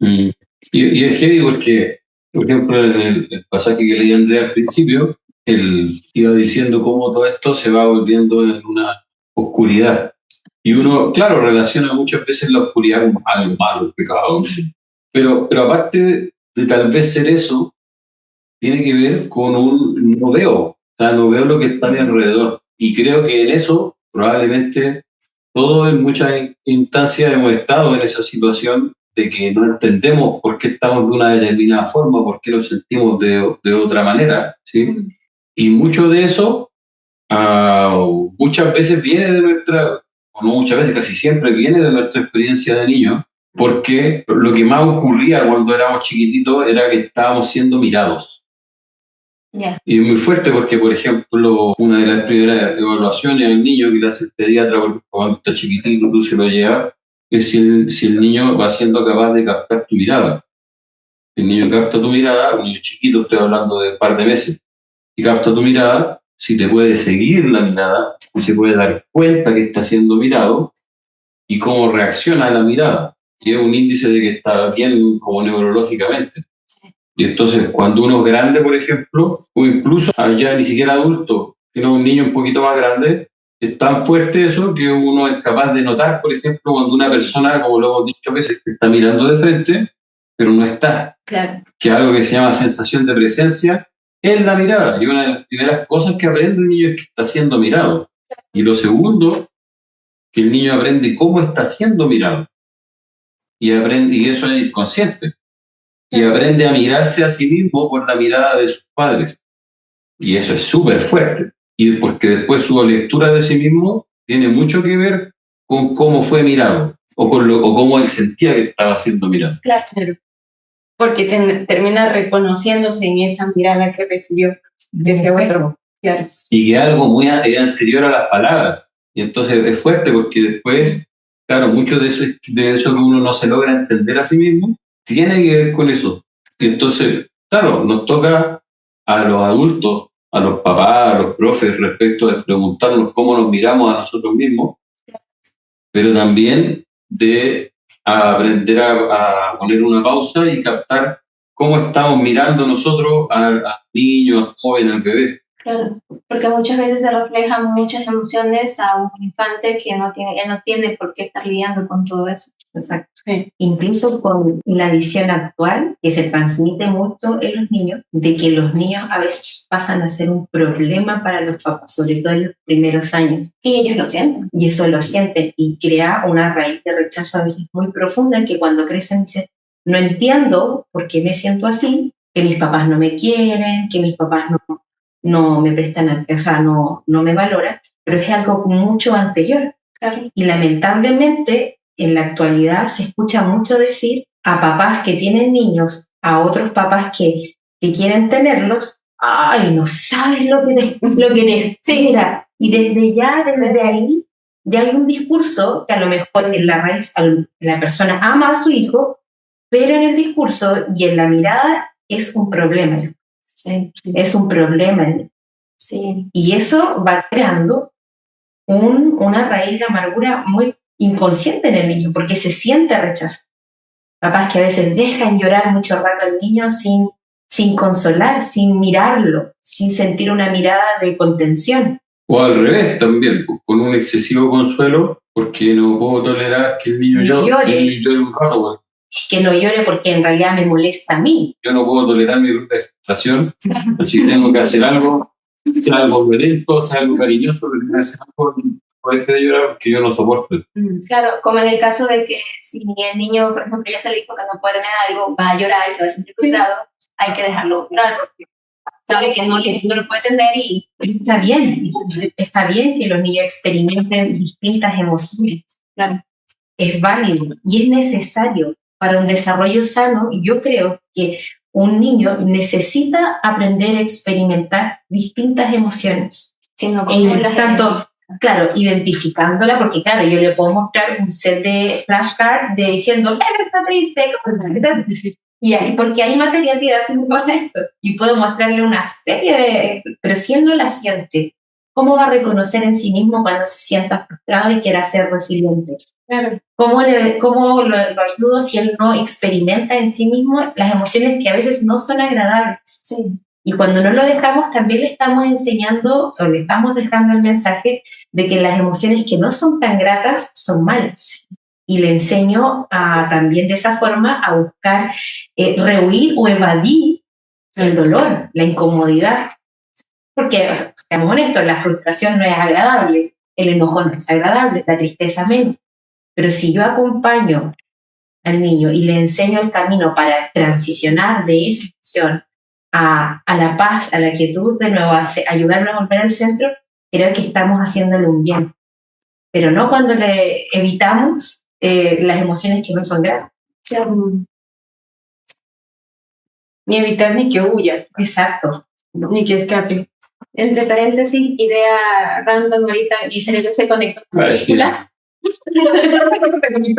Mm. Y es heavy porque, por ejemplo, en el pasaje que leí Andrés al principio, él iba diciendo cómo todo esto se va volviendo en una oscuridad. Y uno, claro, relaciona muchas veces la oscuridad con algo malo, pecado. Pero aparte de tal vez ser eso, tiene que ver con un no veo, o sea, no veo lo que está a mi alrededor. Y creo que en eso probablemente todos en muchas instancias hemos estado en esa situación de que no entendemos por qué estamos de una determinada forma, por qué lo sentimos de otra manera, ¿sí? Y mucho de eso muchas veces viene de nuestra, o no muchas veces, casi siempre viene de nuestra experiencia de niño, porque lo que más ocurría cuando éramos chiquititos era que estábamos siendo mirados. Ya. Y es muy fuerte porque, por ejemplo, una de las primeras evaluaciones al niño que le hace el pediatra cuando está chiquitito, tú se lo llevas, es si el niño va siendo capaz de captar tu mirada. El niño capta tu mirada, un niño chiquito, estoy hablando de un par de meses, y capta tu mirada, si te puede seguir la mirada, y se puede dar cuenta que está siendo mirado y cómo reacciona a la mirada, que es un índice de que está bien como neurológicamente. Y entonces, cuando uno es grande, por ejemplo, o incluso ya ni siquiera adulto, sino un niño un poquito más grande, es tan fuerte eso que uno es capaz de notar, por ejemplo, cuando una persona, como lo hemos dicho a veces, te está mirando de frente, pero no está. Claro. Que es algo que se llama sensación de presencia en la mirada. Y una de las primeras cosas que aprende el niño es que está siendo mirado. Y lo segundo, que el niño aprende cómo está siendo mirado. Y eso es inconsciente. Y aprende a mirarse a sí mismo por la mirada de sus padres. Y eso es súper fuerte. Y porque después su lectura de sí mismo tiene mucho que ver con cómo fue mirado o cómo él sentía que estaba siendo mirado. Claro. Porque termina reconociéndose en esa mirada que recibió desde otro. Claro. Y que es algo muy anterior a las palabras. Y entonces es fuerte porque después, claro, mucho de eso que uno no se logra entender a sí mismo, tiene que ver con eso. Y entonces, claro, nos toca a los adultos, a los papás, a los profes, respecto de preguntarnos cómo nos miramos a nosotros mismos, pero también de aprender a poner una pausa y captar cómo estamos mirando nosotros al niño, al joven, al bebé. Claro, porque muchas veces se reflejan muchas emociones a un infante que él no tiene por qué estar lidiando con todo eso. Exacto. Sí. Incluso con la visión actual que se transmite mucho en los niños, de que los niños a veces pasan a ser un problema para los papás, sobre todo en los primeros años. Y ellos lo sienten. Y eso lo sienten y crea una raíz de rechazo a veces muy profunda que cuando crecen dicen, no entiendo por qué me siento así, que mis papás no me quieren, que mis papás no me prestan, o sea, no me valoran, pero es algo mucho anterior. Claro. Y lamentablemente en la actualidad se escucha mucho decir a papás que tienen niños, a otros papás que quieren tenerlos, ay, no sabes lo que te espera. Y desde ahí, ya hay un discurso que a lo mejor en la raíz la persona ama a su hijo, pero en el discurso y en la mirada es un problema. Sí. Es un problema. Sí. Y eso va creando una raíz de amargura muy inconsciente en el niño, porque se siente rechazo. Papás que a veces dejan llorar mucho rato al niño sin consolar, sin mirarlo, sin sentir una mirada de contención. O al revés también, con un excesivo consuelo, porque no puedo tolerar que el niño llore un rato. Que no llore porque en realidad me molesta a mí. Yo no puedo tolerar mi propia frustración, así que tengo que hacer algo, sea algo violento, sea algo cariñoso, pero tengo que hacer algo. Deje de llorar porque yo no soporto. Claro, como en el caso de que si el niño, por ejemplo, ya se le dijo que no puede tener algo, va a llorar, se va a sentir frustrado, hay que dejarlo llorar porque sabe que no lo puede tener y... Está bien que los niños experimenten distintas emociones. Claro. Es válido y es necesario para un desarrollo sano. Yo creo que un niño necesita aprender a experimentar distintas emociones. Sino tanto... Claro, identificándola, porque claro, yo le puedo mostrar un set de flashcards diciendo, él está triste, y porque hay material didáctico para eso, y puedo mostrarle una serie de, pero si él no la siente, ¿cómo va a reconocer en sí mismo cuando se sienta frustrado y quiera ser resiliente? Claro. ¿Cómo lo ayudo si él no experimenta en sí mismo las emociones que a veces no son agradables? Sí. Y cuando no lo dejamos, también le estamos enseñando o le estamos dejando el mensaje de que las emociones que no son tan gratas son malas. Y le enseño también de esa forma a buscar rehuir o evadir el dolor, la incomodidad. Porque, o sea, seamos honestos, la frustración no es agradable, el enojo no es agradable, la tristeza menos. Pero si yo acompaño al niño y le enseño el camino para transicionar de esa emoción a la paz, a la quietud, de nuevo, a ayudarlo a volver al centro, creo que estamos haciéndole un bien. Pero no cuando le evitamos las emociones que no son gratas. Ni evitar ni que huya, Exacto. ni que escape. Entre paréntesis, idea random ahorita, y se conectó con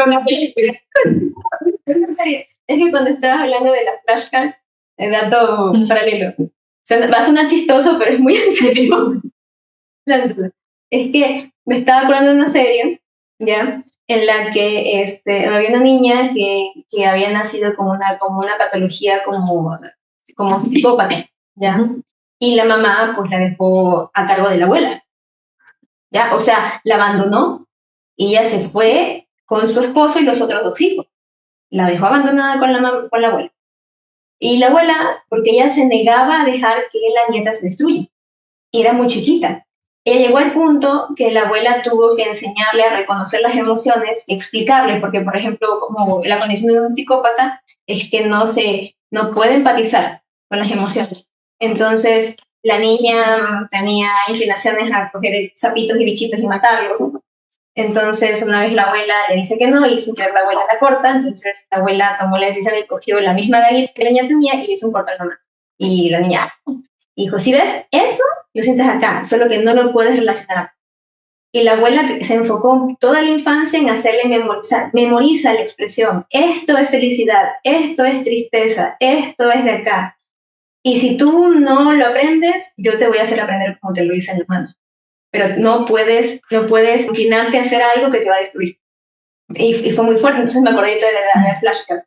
la película. Es que cuando estabas hablando de las flashcards, el dato paralelo, va a sonar chistoso, pero es muy en serio. Es que me estaba acordando de una serie, ¿ya? En la que había una niña que había nacido con una patología como psicópata, ¿ya? Y la mamá pues la dejó a cargo de la abuela, ¿ya? O sea, la abandonó y ella se fue con su esposo y los otros 2 hijos. La dejó abandonada con la abuela. Y la abuela, porque ella se negaba a dejar que la nieta se destruya. Y era muy chiquita. Ella llegó al punto que la abuela tuvo que enseñarle a reconocer las emociones y explicarle, porque, por ejemplo, como la condición de un psicópata es que no puede empatizar con las emociones. Entonces, la niña tenía inclinaciones a coger sapitos y bichitos y matarlos. Entonces, una vez la abuela le dice que no, y sin querer la abuela la corta. Entonces, la abuela tomó la decisión y cogió la misma daguita que la niña tenía y le hizo un corte en la mano. Y la niña dijo, si ves eso, lo sientes acá, solo que no lo puedes relacionar. Y la abuela se enfocó toda la infancia en hacerle memoriza la expresión. Esto es felicidad, esto es tristeza, esto es de acá. Y si tú no lo aprendes, yo te voy a hacer aprender como te lo hice en la mano. Pero no puedes inclinarte a hacer algo que te va a destruir. Y fue muy fuerte, entonces me acordé de la flashcard,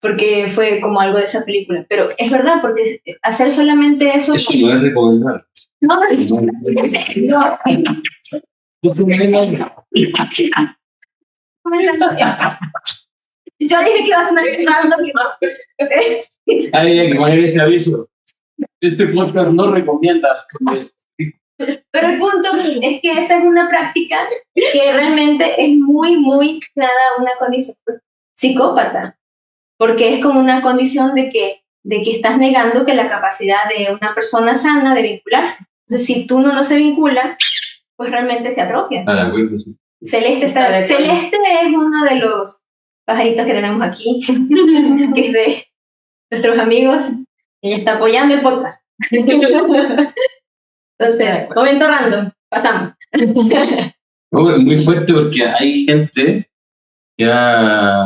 porque fue como algo de esa película. Pero es verdad, porque hacer solamente eso... Eso no es recomendable. No, es serio. Yo dije que iba a sonar random. Hay que poner este aviso. Este podcast no recomienda esto. Pero el punto es que esa es una práctica que realmente es muy, muy nada una condición psicópata, porque es como una condición de que estás negando que la capacidad de una persona sana de vincularse. Entonces, si tú no se vincula, pues realmente se atrofia. Celeste es uno de los pajaritos que tenemos aquí, que es de nuestros amigos, y ella está apoyando el podcast. Entonces, momento random, pasamos. Muy fuerte porque hay gente que ha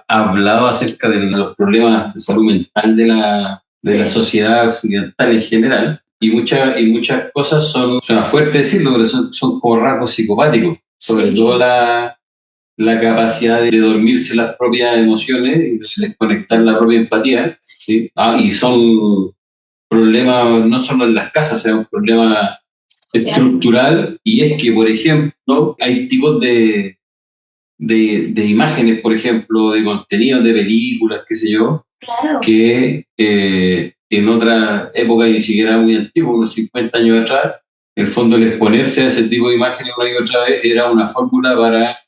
hablado acerca de los problemas de salud mental de la sociedad occidental en general, y muchas cosas son fuerte decirlo, pero son como rasgos psicopáticos, sobre todo la capacidad de dormirse las propias emociones y desconectar la propia empatía, ¿sí? Y son problemas no solo en las casas, sea un problema estructural, y es que, por ejemplo, hay tipos de imágenes, por ejemplo, de contenidos de películas, qué sé yo, claro, que en otra época, y ni siquiera muy antiguo, unos 50 años atrás, en el fondo el exponerse a ese tipo de imágenes una y otra vez era una fórmula para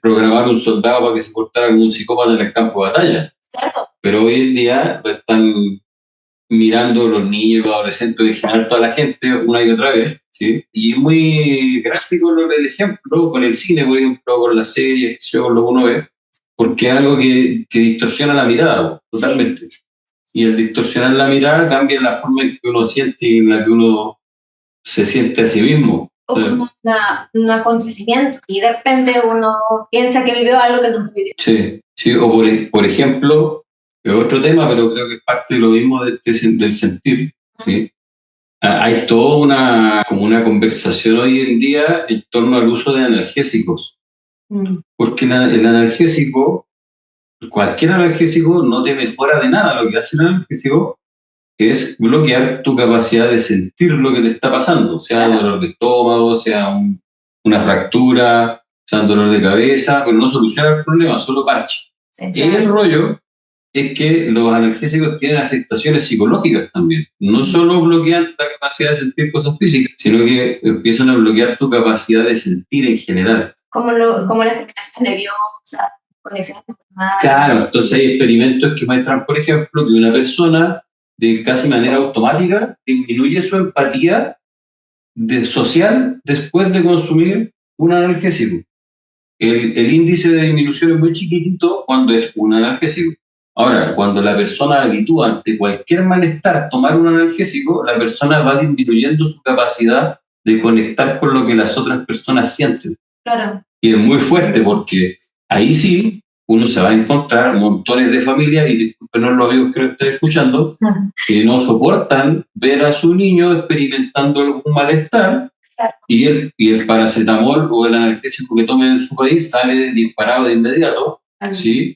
programar un soldado para que se portara como un psicópata en el campo de batalla. Claro. Pero hoy en día lo están mirando los niños, los adolescentes, en general toda la gente, una y otra vez, ¿sí? Y es muy gráfico el ejemplo con el cine, por ejemplo, con las series, con lo que uno ve, porque es algo que distorsiona la mirada, totalmente. Sí. Y al distorsionar la mirada cambia la forma en que uno siente y en la que uno se siente a sí mismo. O como un acontecimiento, y de repente uno piensa que vivió algo que no vivió. Sí, o por ejemplo, es otro tema, pero creo que es parte de lo mismo del sentir, ¿sí? Hay toda como una conversación hoy en día en torno al uso de analgésicos, porque el analgésico, cualquier analgésico no te mejora de nada. Lo que hace el analgésico es bloquear tu capacidad de sentir lo que te está pasando, sea dolor de estómago, sea una fractura, sea un dolor de cabeza, pero no soluciona el problema, solo parche. El rollo es que los analgésicos tienen afectaciones psicológicas también. No solo bloquean la capacidad de sentir cosas físicas, sino que empiezan a bloquear tu capacidad de sentir en general. Como las terminaciones nerviosas, conexiones personales. Claro, entonces hay experimentos que muestran, por ejemplo, que una persona de casi manera automática disminuye su empatía social después de consumir un analgésico. El índice de disminución es muy chiquitito cuando es un analgésico. Ahora, cuando la persona habitúa ante cualquier malestar tomar un analgésico, la persona va disminuyendo su capacidad de conectar con lo que las otras personas sienten. Claro. Y es muy fuerte porque ahí sí uno se va a encontrar montones de familias, y discúlpenos los amigos que lo estén escuchando, que no soportan ver a su niño experimentando algún malestar, y el paracetamol o el analgésico que tomen en su país sale disparado de inmediato, ¿sí?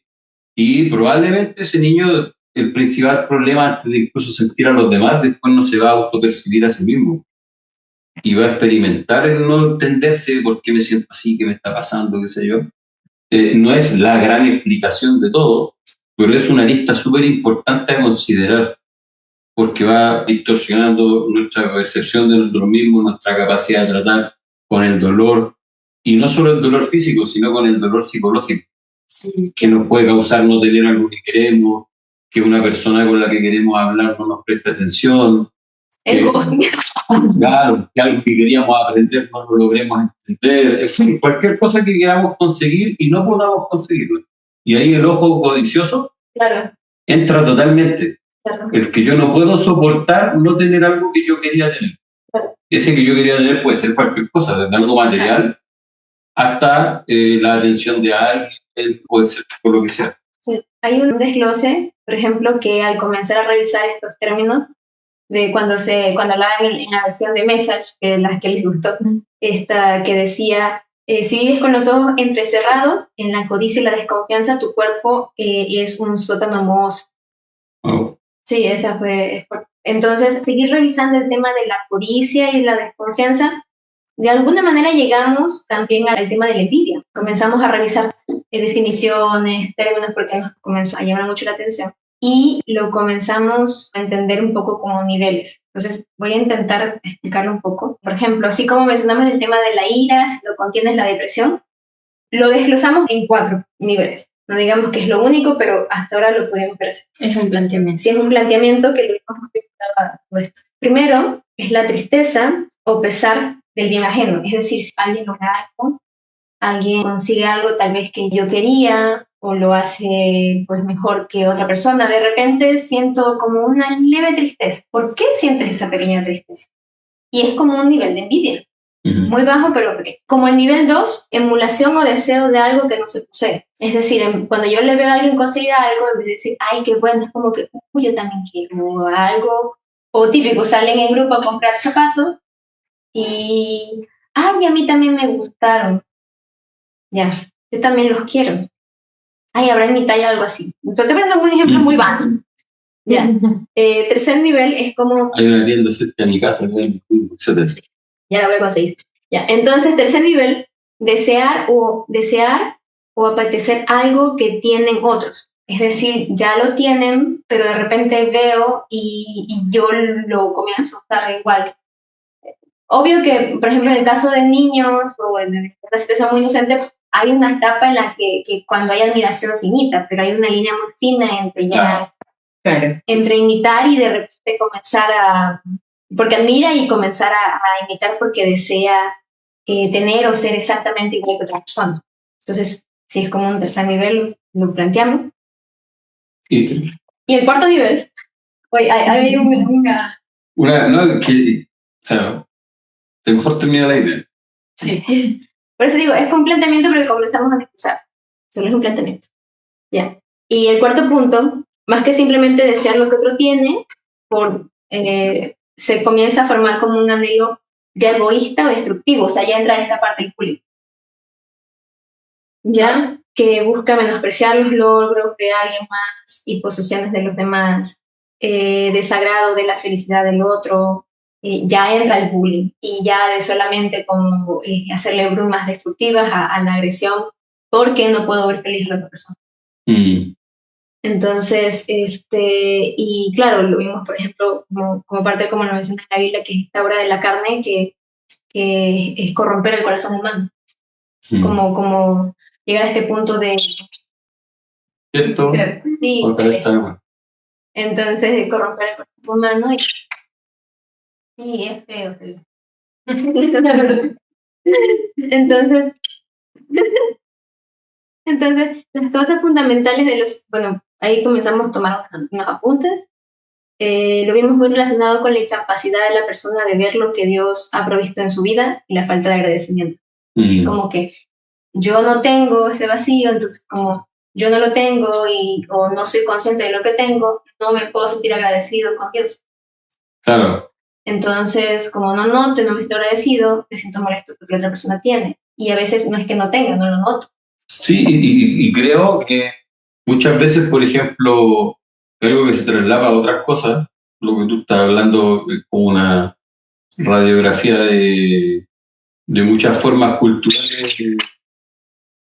Y probablemente ese niño, el principal problema, antes de incluso sentir a los demás, después no se va a autopercibir a sí mismo. Y va a experimentar el no entenderse por qué me siento así, qué me está pasando, qué sé yo. No es la gran explicación de todo, pero es una lista súper importante a considerar, porque va distorsionando nuestra percepción de nosotros mismos, nuestra capacidad de tratar con el dolor, y no solo el dolor físico, sino con el dolor psicológico, que nos puede causar no tener algo que queremos, que una persona con la que queremos hablar no nos preste atención, claro, que algo que queríamos aprender no lo logremos entender, en fin, cualquier cosa que queramos conseguir y no podamos conseguirlo. Y ahí el ojo codicioso entra totalmente. Claro. El que yo no puedo soportar no tener algo que yo quería tener. Claro. Ese que yo quería tener puede ser cualquier cosa, desde algo material hasta la atención de alguien, puede ser por lo que sea. Sí. Hay un desglose, por ejemplo, que al comenzar a revisar estos términos, de cuando hablaban en la versión de Message, que las que les gustó, esta que decía, si vives con los ojos entrecerrados, en la codicia y la desconfianza, tu cuerpo es un sótano mohoso. Oh. Sí, esa fue. Entonces, seguir revisando el tema de la codicia y la desconfianza, de alguna manera llegamos también al tema de la envidia. Comenzamos a revisar definiciones, términos, porque nos comenzó a llamar mucho la atención. Y lo comenzamos a entender un poco como niveles. Entonces, voy a intentar explicarlo un poco. Por ejemplo, así como mencionamos el tema de la ira, si lo contienes la depresión, lo desglosamos en 4 niveles. No digamos que es lo único, pero hasta ahora lo podemos ver así. Es un planteamiento. Sí, es un planteamiento que lo hemos vinculado a todo esto. Primero, es la tristeza o pesar del bien ajeno. Es decir, si alguien logra algo, alguien consigue algo tal vez que yo quería, o lo hace pues mejor que otra persona, de repente siento como una leve tristeza. ¿Por qué sientes esa pequeña tristeza? Y es como un nivel de envidia, muy bajo pero pequeño. Como el nivel 2, emulación o deseo de algo que no se posee. Es decir, cuando yo le veo a alguien conseguir algo, en vez de decir, ay, qué bueno, es como que yo también quiero algo. O típico, salen en grupo a comprar zapatos y, ay, a mí también me gustaron. Ya, yo también los quiero. Ay, habrá en mi talla algo así. Pero te voy a dar un ejemplo muy vago. Ya. Tercer nivel es como... Hay una tienda cerca de mi casa, etc. Ya la voy a conseguir. Ya. Entonces, tercer nivel, desear o apetecer algo que tienen otros. Es decir, ya lo tienen, pero de repente veo y yo lo comienzo a usar igual. Obvio que, por ejemplo, en el caso de niños o en una situación muy inocente, hay una etapa en la que cuando hay admiración se imita, pero hay una línea muy fina entre entre imitar y de repente comenzar a... Porque admira y comenzar a imitar porque desea tener o ser exactamente igual que otra persona. Entonces, si es como un tercer nivel, lo planteamos. Y el cuarto nivel, hay o sea, mejor termina la idea. Sí. Por eso digo, es un planteamiento porque comenzamos a discutir. Solo es un planteamiento. Ya. Y el cuarto punto, más que simplemente desear lo que otro tiene, por se comienza a formar como un anhelo ya egoísta o destructivo, o sea, ya entra esta parte del bullying. ¿Ya? Que busca menospreciar los logros de alguien más y posesiones de los demás, desagrado de la felicidad del otro, ya entra el bullying y ya de solamente como hacerle brumas destructivas a la agresión porque no puedo ver feliz a la otra persona. Entonces, y claro, lo vimos, por ejemplo, como parte, como lo menciona en la Biblia, que es esta obra de la carne, que es corromper el corazón humano. Como llegar a este punto de... ¿Cierto? Sí, entonces de corromper el corazón humano y sí, es feo. Entonces, las cosas fundamentales de los... Bueno, ahí comenzamos a tomar unos apuntes. Lo vimos muy relacionado con la incapacidad de la persona de ver lo que Dios ha provisto en su vida y la falta de agradecimiento. Como que yo no tengo ese vacío, entonces como yo no lo tengo o no soy consciente de lo que tengo, no me puedo sentir agradecido con Dios. Claro. Entonces, como no me siento agradecido, me siento molesto porque la otra persona tiene. Y a veces no es que no tenga, no lo noto. Sí, y creo que muchas veces, por ejemplo, algo que se traslada a otras cosas, lo que tú estás hablando es como una radiografía de muchas formas culturales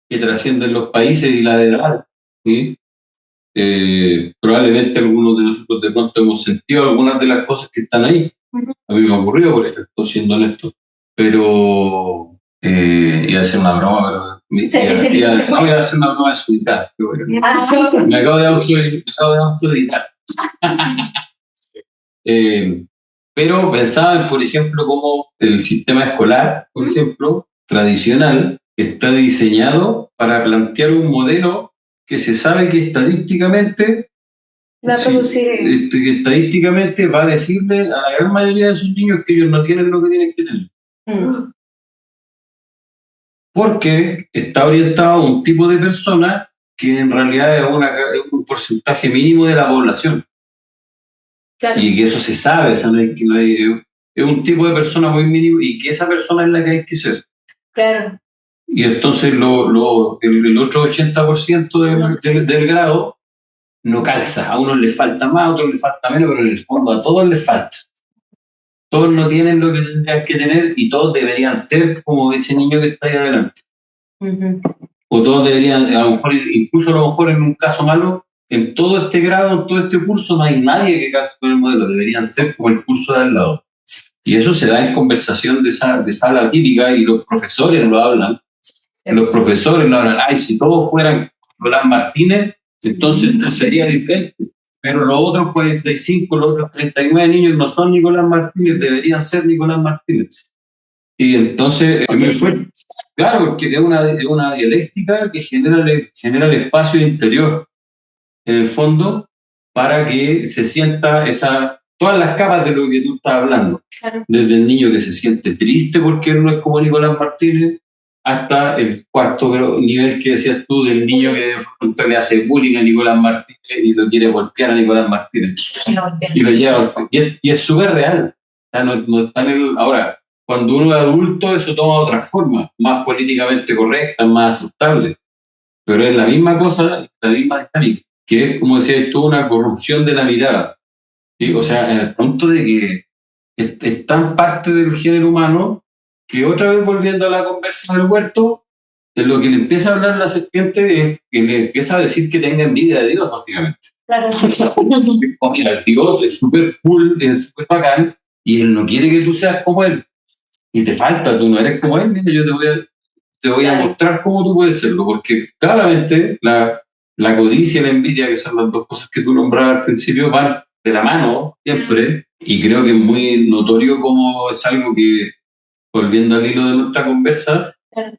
que trascienden los países y la edad, ¿sí? Probablemente algunos de nosotros de pronto hemos sentido algunas de las cosas que están ahí. A mí me ha ocurrido, por ejemplo, siendo honesto. Pero, iba a hacer una broma, pero no, iba a hacer una broma de su cara. Me acabo de autoeditar. Pero pensaba, por ejemplo, cómo el sistema escolar, por ejemplo, tradicional, está diseñado para plantear un modelo que se sabe que estadísticamente va a producir... que estadísticamente va a decirle a la gran mayoría de sus niños que ellos no tienen lo que tienen que tener. Porque está orientado a un tipo de persona que en realidad es un porcentaje mínimo de la población. Claro. Y que eso se sabe, o sea, es un tipo de persona muy mínimo y que esa persona es la que hay que ser. Claro. Y entonces el otro 80% del grado no calza. A unos les falta más, a otros les falta menos, pero en el fondo a todos les falta. Todos no tienen lo que tendrían que tener y todos deberían ser como ese niño que está ahí adelante. O todos deberían, a lo mejor, incluso a lo mejor en un caso malo, en todo este grado, en todo este curso, no hay nadie que calce con el modelo, deberían ser como el curso de al lado. Y eso se da en conversación de sala típica y los profesores lo hablan. Los profesores lo hablan, ay, si todos fueran Nicolás Martínez, entonces no sería diferente. Pero los otros 45, los otros 39 niños no son Nicolás Martínez, deberían ser Nicolás Martínez. Y entonces, claro, porque es una dialéctica que genera el espacio interior, en el fondo, para que se sienta todas las capas de lo que tú estás hablando. Claro. Desde el niño que se siente triste porque él no es como Nicolás Martínez, hasta el cuarto nivel que decías tú, del niño que de pronto le hace bullying a Nicolás Martínez y lo quiere golpear a Nicolás Martínez. Y lo lleva. Y es súper real. O sea, no está ahora, cuando uno es adulto, eso toma otra forma, más políticamente correcta, más aceptable. Pero es la misma cosa, la misma dinámica, que es, como decías tú, una corrupción de la mirada. ¿Sí? O sea, en el punto de que es tan parte del género humano que, otra vez volviendo a la conversa del huerto, de lo que le empieza a hablar la serpiente es que le empieza a decir que tenga envidia de Dios, básicamente. Claro. Mira, Dios es súper cool, es súper bacán, y Él no quiere que tú seas como Él. Y te falta, tú no eres como Él, yo te voy a mostrar cómo tú puedes serlo, porque claramente la codicia y la envidia, que son las dos cosas que tú nombrabas al principio, van de la mano siempre, y creo que es muy notorio como es algo que, volviendo al hilo de nuestra conversa,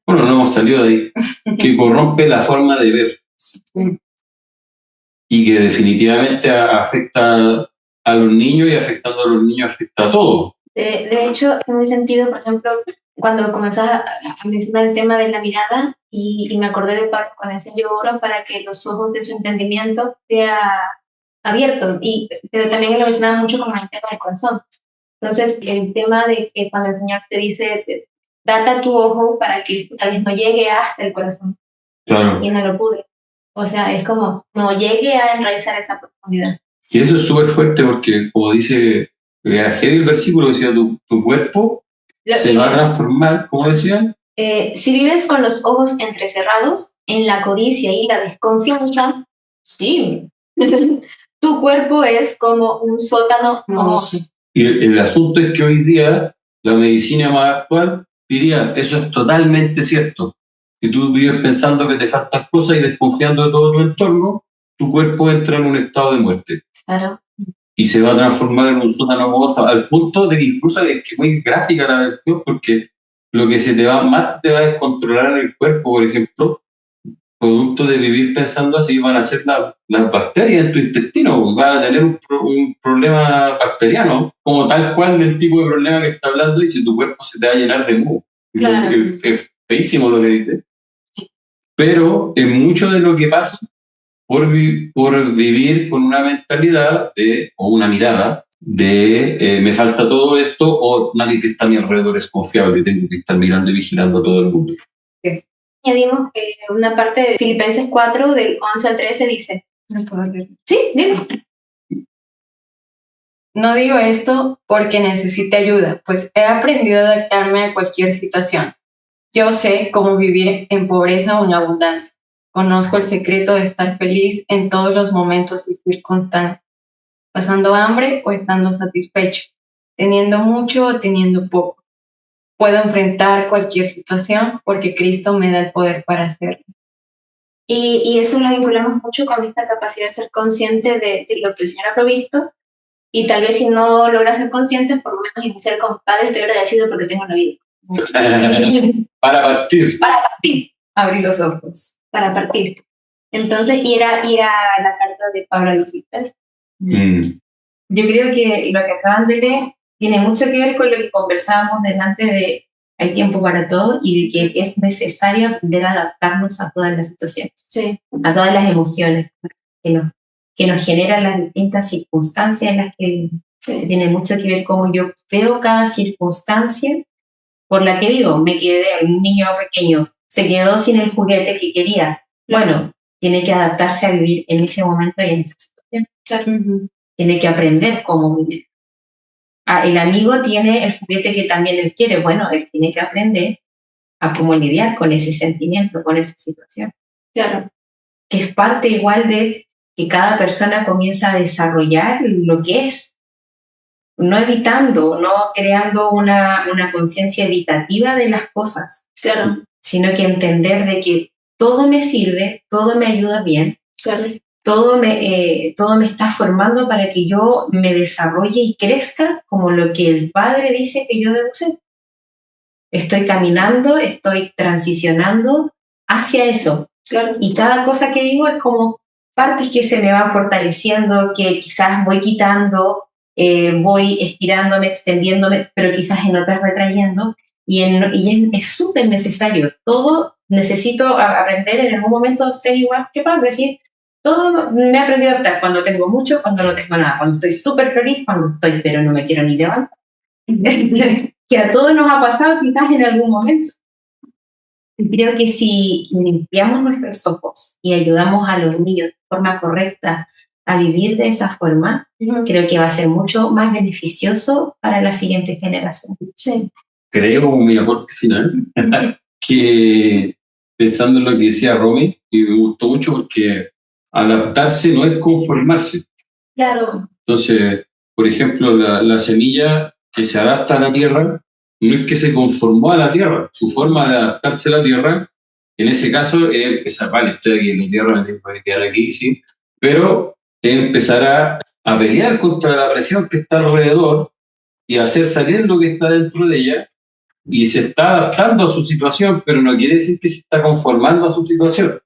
bueno, no hemos salido de ahí, que corrompe la forma de ver. Y que definitivamente afecta a los niños, y afectando a los niños afecta a todos. De hecho, en ese sentido, por ejemplo, cuando comenzaba a mencionar el tema de la mirada, y me acordé de Pablo cuando decía: yo oro para que los ojos de su entendimiento sea abiertos, pero también lo mencionaba mucho con el tema del corazón. Entonces, el tema de que cuando el Señor te dice, trata tu ojo para que esto tal vez no llegue hasta el corazón, Claro. y no lo pude. O sea, es como, no llegue a enraizar esa profundidad. Y eso es súper fuerte porque, como dice, era heavy el versículo, decía, tu cuerpo se va a transformar, como decían. Si vives con los ojos entrecerrados, en la codicia y la desconfianza, sí, tu cuerpo es como un sótano mohoso. Y el asunto es que hoy día la medicina más actual diría, eso es totalmente cierto. Si tú vives pensando que te faltan cosas y desconfiando de todo tu entorno, tu cuerpo entra en un estado de muerte. Claro. Y se va a transformar en un sótano mohoso, al punto de que incluso es que muy gráfica la versión, porque lo que más se te va a descontrolar en el cuerpo, por ejemplo, producto de vivir pensando así, van a ser las bacterias en tu intestino, vas a tener un problema bacteriano, como tal cual del tipo de problema que está hablando, y si tu cuerpo se te va a llenar de moho. Claro. Es feísimo lo que dices. Pero en mucho de lo que pasa, por vivir con una mentalidad o una mirada de me falta todo esto, o nadie que está a mi alrededor es confiable, tengo que estar mirando y vigilando a todo el mundo. Añadimos una parte de Filipenses 4, del 11 al 13, dice. No puedo leer. Sí, dilo. No digo esto porque necesite ayuda, pues he aprendido a adaptarme a cualquier situación. Yo sé cómo vivir en pobreza o en abundancia. Conozco el secreto de estar feliz en todos los momentos y circunstancias, pasando hambre o estando satisfecho, teniendo mucho o teniendo poco. Puedo enfrentar cualquier situación porque Cristo me da el poder para hacerlo. Y eso lo vinculamos mucho con esta capacidad de ser consciente de lo que el Señor ha provisto. Y tal vez si no logras ser consciente, por lo menos iniciar con Padre, estoy agradecido porque tengo una vida. Para partir. Para partir. Abrí los ojos. Para partir. Entonces, ir a la carta de Pablo a los Filipenses. Yo creo que lo que acaban de leer tiene mucho que ver con lo que conversábamos delante de hay tiempo para todo y de que es necesario aprender a adaptarnos a todas las situaciones, Sí. a todas las emociones que nos generan las distintas circunstancias en las que tiene mucho que ver cómo yo veo cada circunstancia por la que vivo. Me quedé, un niño pequeño se quedó sin el juguete que quería. Bueno, tiene que adaptarse a vivir en ese momento y en esa situación. Claro. Tiene que aprender cómo vivir. El amigo tiene el juguete que también él quiere. Bueno, él tiene que aprender a cómo lidiar con ese sentimiento, con esa situación. Claro. Que es parte igual de que cada persona comienza a desarrollar lo que es, no evitando, no creando una conciencia evitativa de las cosas, Claro. sino que entender de que todo me sirve, todo me ayuda bien, Claro. todo me está formando para que yo me desarrolle y crezca como lo que el Padre dice que yo debo ser. Estoy caminando, estoy transicionando hacia eso. Claro. Y cada cosa que digo es como partes que se me van fortaleciendo, que quizás voy quitando, voy estirándome, extendiéndome, pero quizás en otras retrayendo. Y es súper necesario. Todo necesito aprender en algún momento ser igual que Pablo, decir, todo me he aprendido a adaptar cuando tengo mucho, cuando no tengo nada, cuando estoy súper feliz, cuando estoy, pero no me quiero ni levantar. Que a todos nos ha pasado quizás en algún momento. Creo que si limpiamos nuestros ojos y ayudamos a los niños de forma correcta a vivir de esa forma, creo que va a ser mucho más beneficioso para la siguiente generación. Sí. Creo, como mi aporte final, que pensando en lo que decía Romy, y me gustó mucho porque adaptarse no es conformarse. Claro. Entonces, por ejemplo, la semilla que se adapta a la tierra no es que se conformó a la tierra, su forma de adaptarse a la tierra, en ese caso, es empezar, vale, estoy aquí en la tierra, me tengo que quedar aquí, sí, pero es empezar a pelear contra la presión que está alrededor y hacer salir lo que está dentro de ella, y se está adaptando a su situación, pero no quiere decir que se está conformando a su situación.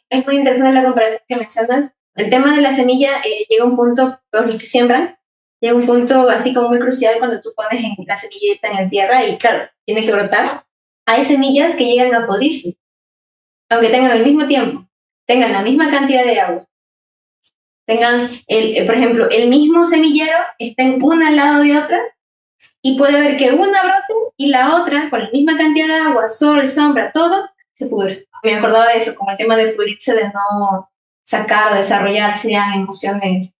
Es muy interesante la comparación que mencionas. El tema de la semilla llega a un punto, todos los que siembran, llega un punto así como muy crucial cuando tú pones la semillita en la tierra y claro, tiene que brotar. Hay semillas que llegan a podrirse, aunque tengan el mismo tiempo, tengan la misma cantidad de agua, tengan, por ejemplo, el mismo semillero, estén una al lado de otra, y puede ver que una brote y la otra, con la misma cantidad de agua, sol, sombra, todo, se pudre. Me acordaba de eso, como el tema de pudrirse, de no sacar o desarrollar, sean emociones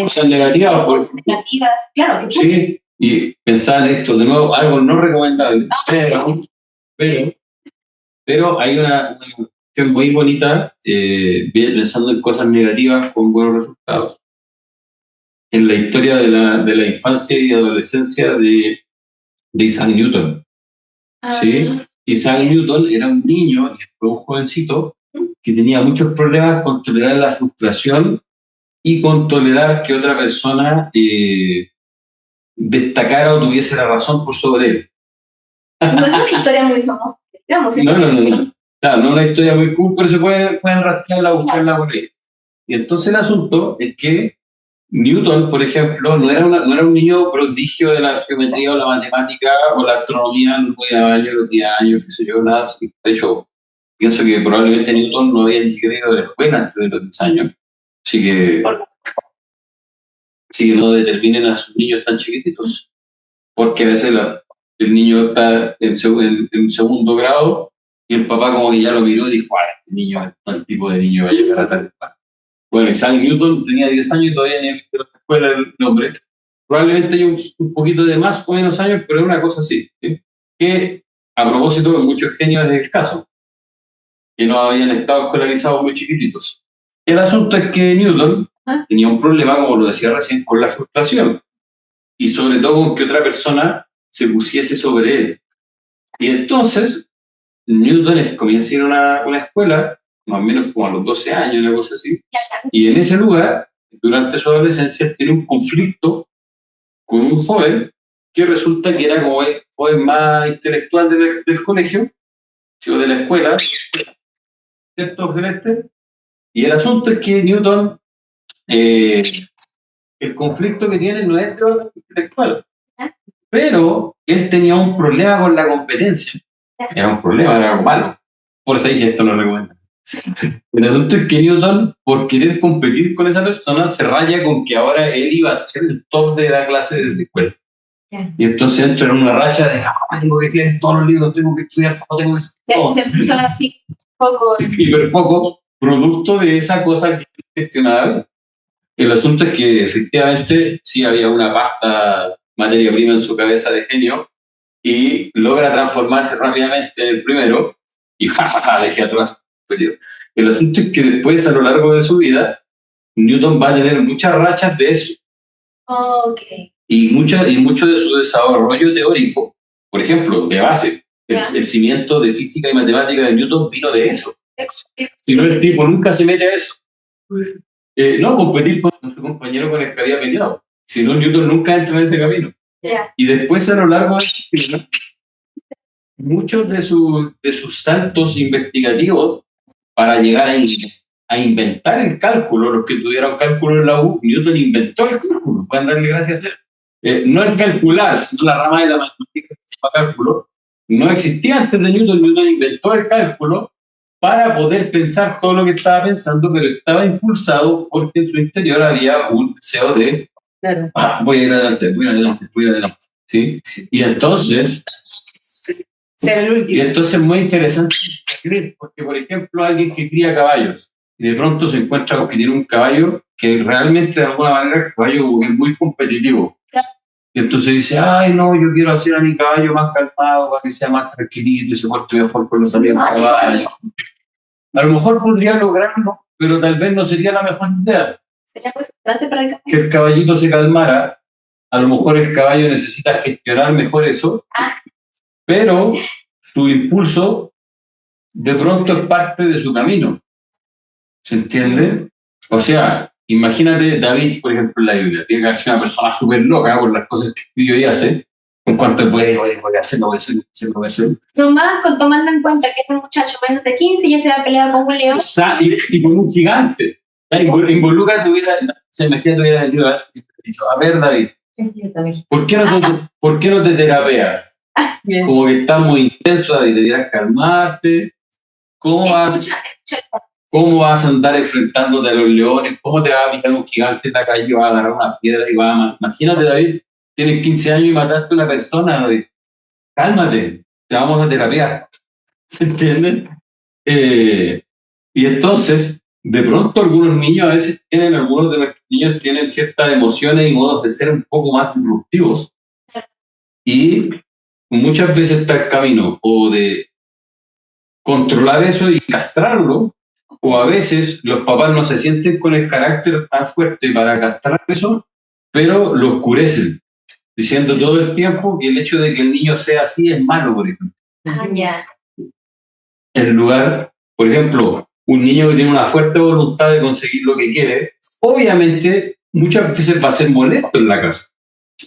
Cosas negativas, pues. negativas. Claro, que Sí, y pensar esto, de nuevo, algo no recomendable, pero hay una cuestión muy bonita, pensando en cosas negativas con buenos resultados. En la historia de la infancia y adolescencia de Isaac Newton. ¿Sí? Isaac Newton era un niño, un jovencito, que tenía muchos problemas con tolerar la frustración y con tolerar que otra persona destacara o tuviese la razón por sobre él. no es una historia muy famosa, digamos. No. Claro, no es una historia muy cool, pero se pueden rastrearla, buscarla por ahí. Y entonces el asunto es que Newton, por ejemplo, no era un niño prodigio de la geometría o la matemática o la astronomía, no podía años, los 10 años, qué sé yo, nada así. De hecho, pienso que probablemente Newton no había ni siquiera ido a la escuela antes de los 10 años. Así que no determinen a sus niños tan chiquititos, porque a veces el niño está en segundo grado y el papá como que ya lo miró y dijo, este niño es tal tipo de niño va a llegar a tal edad. Bueno, Isaac Newton tenía 10 años y todavía ni había visto la escuela el nombre. Probablemente hay un poquito de más o menos años, pero es una cosa así, ¿sí? Que a propósito de muchos genios del caso, que no habían estado escolarizados muy chiquititos. El asunto es que Newton tenía un problema, como lo decía recién, con la frustración y sobre todo con que otra persona se pusiese sobre él. Y entonces Newton comienza a ir a una escuela, más o menos como a los 12 años, una cosa así, y en ese lugar, durante su adolescencia, tiene un conflicto con un joven que resulta que era como el joven más intelectual del colegio, o de la escuela, ¿cierto, Celeste? Y el asunto es que Newton, el conflicto que tiene no es de orden intelectual, pero él tenía un problema con la competencia. Era un problema, era algo malo. Por eso dije, esto no lo recomiendo. El asunto es que Newton, por querer competir con esa persona, se raya con que ahora él iba a ser el top de la clase de la escuela. Y entonces entra en una racha de, tengo que leer todos los libros, tengo que estudiar todo, tengo que... Se empezó así, poco. Hiperfoco, producto de esa cosa que gestionaba. El asunto es que efectivamente sí había una pasta materia prima en su cabeza de genio y logra transformarse rápidamente en el primero y dejé atrás el superior. El asunto es que después, a lo largo de su vida, Newton va a tener muchas rachas de eso. Okay. Y mucho de su desarrollo teórico, por ejemplo, de base, el cimiento de física y matemática de Newton vino de eso. Si no, el tipo nunca se mete a eso. No competir con su compañero con el que había peleado. Si no, Newton nunca entra en ese camino. Y después, a lo largo de su vida, muchos de sus saltos investigativos para llegar a inventar el cálculo, los que tuvieron cálculo en la U, Newton inventó el cálculo, pueden darle gracias a él. No el calcular, sino la rama de la matemática que se llama cálculo, no existía antes de Newton. Newton inventó el cálculo para poder pensar todo lo que estaba pensando, pero estaba impulsado porque en su interior había un deseo de voy a ir adelante, ¿sí? Y entonces ser el último. Y entonces es muy interesante porque, por ejemplo, alguien que cría caballos y de pronto se encuentra con que tiene un caballo que realmente de alguna manera el caballo es muy competitivo. Y entonces dice, ay no, yo quiero hacer a mi caballo más calmado para que sea más tranquilito y se porte mejor con los amigos caballos. A lo mejor podría lograrlo, pero tal vez no sería la mejor idea. Sería muy frustrante para el caballo. Que el caballito se calmara. A lo mejor el caballo necesita gestionar mejor eso, pero su impulso de pronto es parte de su camino. ¿Se entiende? O sea, imagínate David, por ejemplo, en la Biblia. Tiene que haber sido una persona súper loca por las cosas que escribió y hace. En cuanto puede, voy a hacerlo. Nomás tomando en cuenta que es un muchacho menos de 15 y ya se va a pelear con un león. Y con un gigante. Involucra se me tuviera dicho, a ver, David, ¿por qué no te terapeas? Bien. Como que está muy intenso, David, deberías calmarte. ¿Cómo vas? Escucha, ¿Cómo vas a andar enfrentándote a los leones? ¿Cómo te va a pillar un gigante en la calle y va a agarrar una piedra y va a... Imagínate, David, tienes 15 años y mataste a una persona, David. Cálmate, te vamos a terapiar. ¿Se entienden? Y entonces, de pronto algunos niños a veces tienen, algunos de nuestros niños tienen ciertas emociones y modos de ser un poco más disruptivos. Y muchas veces está el camino o de controlar eso y castrarlo, o a veces los papás no se sienten con el carácter tan fuerte para castrar eso, pero lo oscurecen, diciendo todo el tiempo que el hecho de que el niño sea así es malo, por ejemplo. Ya. En lugar, por ejemplo, un niño que tiene una fuerte voluntad de conseguir lo que quiere, obviamente muchas veces va a ser molesto en la casa,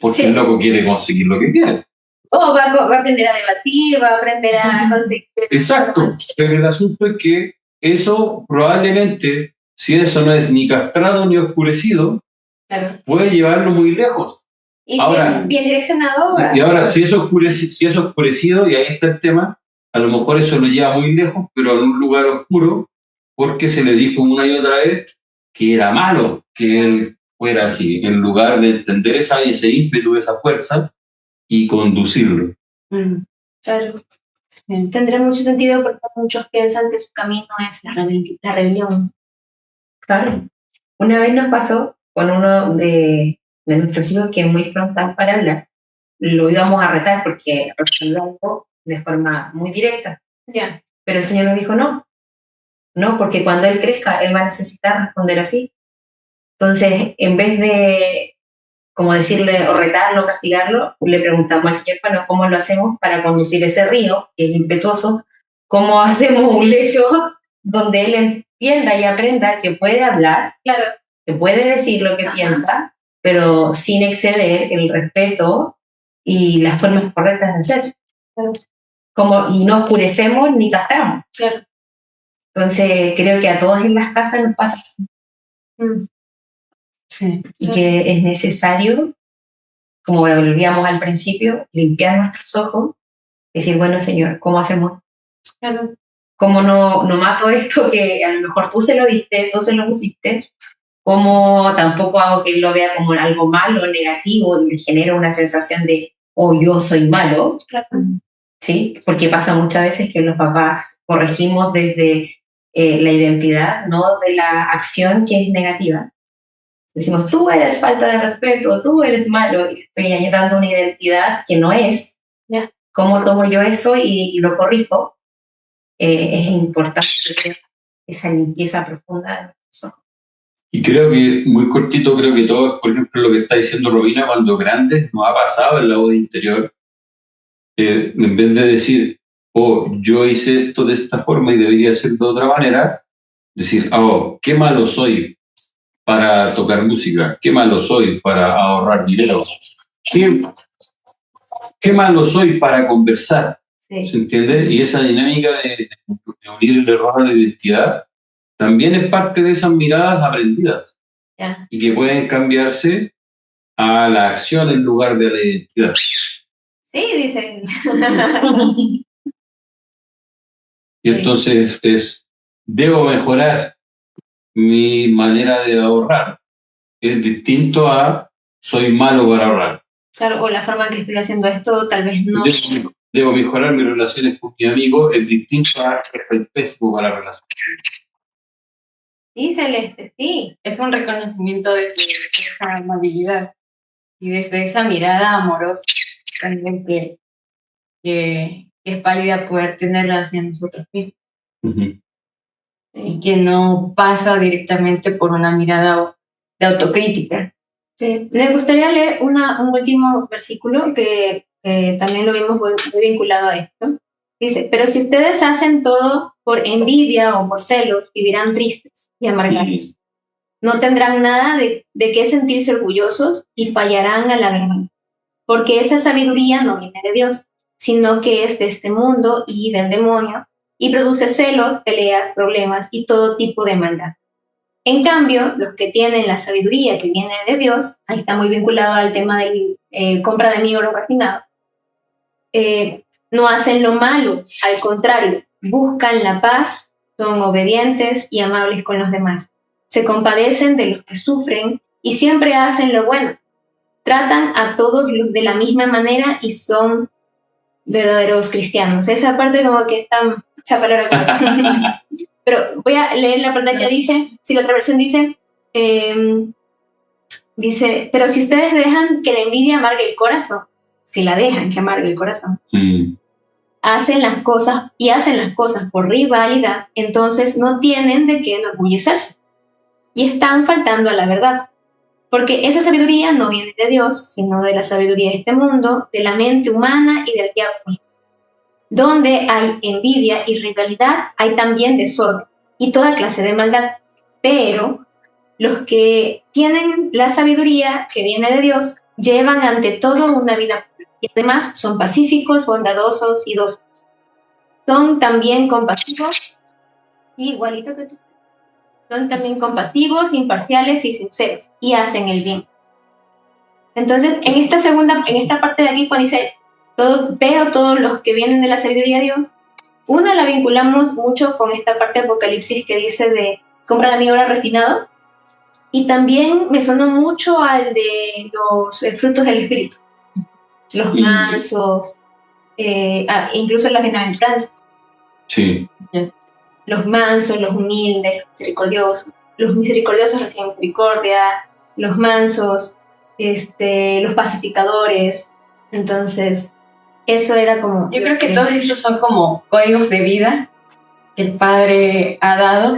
porque Sí. el loco quiere conseguir lo que quiere. O va a aprender a debatir, va a aprender a conseguir... Exacto, pero el asunto es que eso probablemente, si eso no es ni castrado ni oscurecido, Claro. puede llevarlo muy lejos. Y Ahora- si bien direccionado... Y ahora, si es oscurecido, y ahí está el tema, a lo mejor eso lo lleva muy lejos, pero en un lugar oscuro, porque se le dijo una y otra vez que era malo que él fuera así, en lugar de entender ese ímpetu, esa fuerza, y conducirlo. Claro. Tendrá mucho sentido porque muchos piensan que su camino es la rebelión. Claro. Una vez nos pasó con uno de nuestros hijos que es muy frontal para hablar. Lo íbamos a retar porque respondió algo de forma muy directa. Ya. Pero el Señor nos dijo no, porque cuando él crezca, él va a necesitar responder así. Entonces, en vez de, como decirle, o retarlo, o castigarlo, le preguntamos al Señor, bueno, ¿cómo lo hacemos para conducir ese río, que es impetuoso? ¿Cómo hacemos un lecho donde él entienda y aprenda que puede hablar, Claro. que puede decir lo que piensa, pero sin exceder el respeto y las formas correctas de hacer? Claro. Y no oscurecemos ni castramos. Claro. Entonces, creo que a todos en las casas nos pasa eso. Sí. Y que es necesario, como volvíamos al principio, limpiar nuestros ojos y decir, bueno, Señor, ¿cómo hacemos? Claro. ¿Cómo no mato esto que a lo mejor tú se lo diste, tú se lo pusiste? ¿Cómo tampoco hago que él lo vea como algo malo, negativo, y le genera una sensación de, oh, yo soy malo? Claro. ¿Sí? Porque pasa muchas veces que los papás corregimos desde la identidad, no de la acción que es negativa. Decimos, tú eres falta de respeto, tú eres malo, y estoy dando una identidad que no es. Ya. ¿Cómo tomo yo eso y lo corrijo? Es importante esa limpieza profunda de nuestros ojos. Y creo que, muy cortito, creo que todo, por ejemplo, lo que está diciendo Romina, cuando grandes nos ha pasado en la voz interior, en vez de decir, oh, yo hice esto de esta forma y debería ser de otra manera, decir, oh, qué malo soy para tocar música, qué malo soy para ahorrar dinero, qué malo soy para conversar, Sí. ¿se entiende? Y esa dinámica de unir el error a la identidad también es parte de esas miradas aprendidas Ya. y que pueden cambiarse a la acción en lugar de a la identidad. Sí, dicen. Y entonces debo mejorar mi manera de ahorrar. Es distinto a soy malo para ahorrar. Claro, o la forma en que estoy haciendo esto tal vez no. Debo mejorar mis relaciones con mi amigo. Es distinto a soy pésimo para la relación. Sí, Celeste, sí. Es un reconocimiento de esa amabilidad y desde esa mirada amorosa también que es válida poder tenerla hacia nosotros mismos Uh-huh. y que no pasa directamente por una mirada de autocrítica. Sí. Me gustaría leer un último versículo que también lo vimos muy vinculado a esto. Dice, pero si ustedes hacen todo por envidia o por celos, vivirán tristes y amargados. No tendrán nada de qué sentirse orgullosos y fallarán a la verdad. Porque esa sabiduría no viene de Dios, sino que es de este mundo y del demonio, y produce celos, peleas, problemas y todo tipo de maldad. En cambio, los que tienen la sabiduría que viene de Dios, ahí está muy vinculado al tema de compra de mi oro refinado, no hacen lo malo, al contrario, buscan la paz son obedientes y amables con los demás. Se compadecen de los que sufren y siempre hacen lo bueno. Tratan a todos de la misma manera y son verdaderos cristianos. Esa parte como que está, esa palabra. Pero voy a leer la parte que dice, si la otra versión dice, dice, pero si ustedes dejan que la envidia amargue el corazón, si la dejan que amargue el corazón, hacen las cosas por rivalidad, entonces no tienen de qué enorgullecerse y están faltando a la verdad, porque esa sabiduría no viene de Dios, sino de la sabiduría de este mundo, de la mente humana y del diablo. Donde hay envidia y rivalidad, hay también desorden y toda clase de maldad, pero los que tienen la sabiduría que viene de Dios llevan ante todo una vida pura y además son pacíficos, bondadosos y dóciles. Son también compasivos, igualito que tú. Son también compasivos, imparciales y sinceros y hacen el bien. Entonces, en esta parte de aquí, cuando dice, pero todos los que vienen de la sabiduría de Dios, una la vinculamos mucho con esta parte de Apocalipsis que dice de compra de mi oro refinado, y también me sonó mucho al de los frutos del Espíritu, los mansos, incluso las bienaventuranzas. Sí. Los mansos, los humildes, los misericordiosos. Los misericordiosos reciben misericordia, los mansos, los pacificadores. Entonces, eso era como... Yo creo que todos estos son como códigos de vida que el Padre ha dado,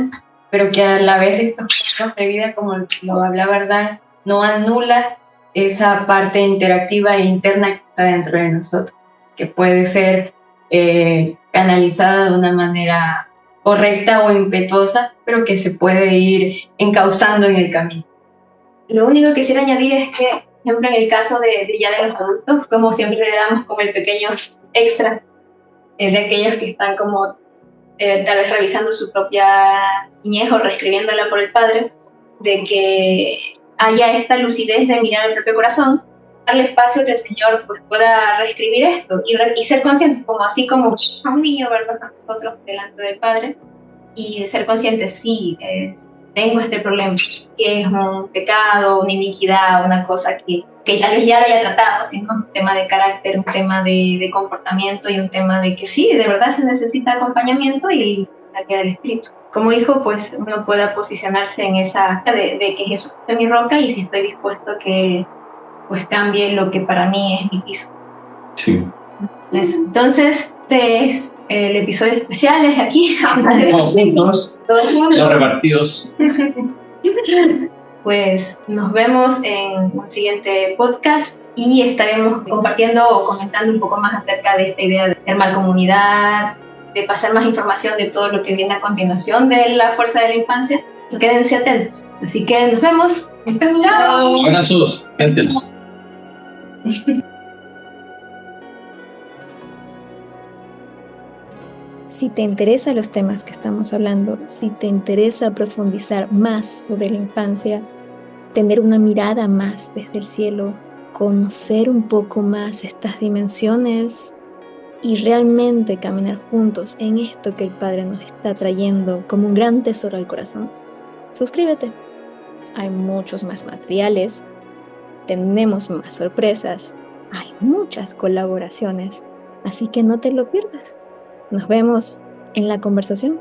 pero que a la vez estos códigos de vida, como lo hablaba Verdad, no anula esa parte interactiva e interna que está dentro de nosotros, que puede ser canalizada de una manera correcta o impetuosa, pero que se puede ir encauzando en el camino. Lo único que quisiera añadir es que, por ejemplo, en el caso de ya de los adultos, como siempre le damos como el pequeño extra de aquellos que están como tal vez revisando su propia niñez o reescribiéndola por el Padre, de que haya esta lucidez de mirar el propio corazón, darle espacio que el Señor pues, pueda reescribir esto y ser conscientes, como así como un niño, ¿verdad? Nosotros delante del Padre, y de ser conscientes, sí, tengo este problema, que es un pecado, una iniquidad, una cosa que tal vez ya lo haya tratado, sino un tema de carácter, un tema de comportamiento y un tema de que sí, de verdad se necesita acompañamiento y la guía del Espíritu. Como hijo, pues uno pueda posicionarse en esa de que Jesús es mi roca y si estoy dispuesto a que pues cambie lo que para mí es mi piso. Sí. Entonces, este es el episodio especial, es aquí. Todos juntos, los repartidos. Pues nos vemos en un siguiente podcast y estaremos compartiendo o comentando un poco más acerca de esta idea de armar comunidad, de pasar más información de todo lo que viene a continuación de la Fuerza de la Infancia. Quédense atentos. Así que nos vemos. Chao. Abrazos. Gracias. Si te interesan los temas que estamos hablando, si te interesa profundizar más sobre la infancia, tener una mirada más desde el cielo, conocer un poco más estas dimensiones y realmente caminar juntos en esto que el Padre nos está trayendo como un gran tesoro al corazón, suscríbete. Hay muchos más materiales, tenemos más sorpresas, hay muchas colaboraciones, así que no te lo pierdas. Nos vemos en la conversación.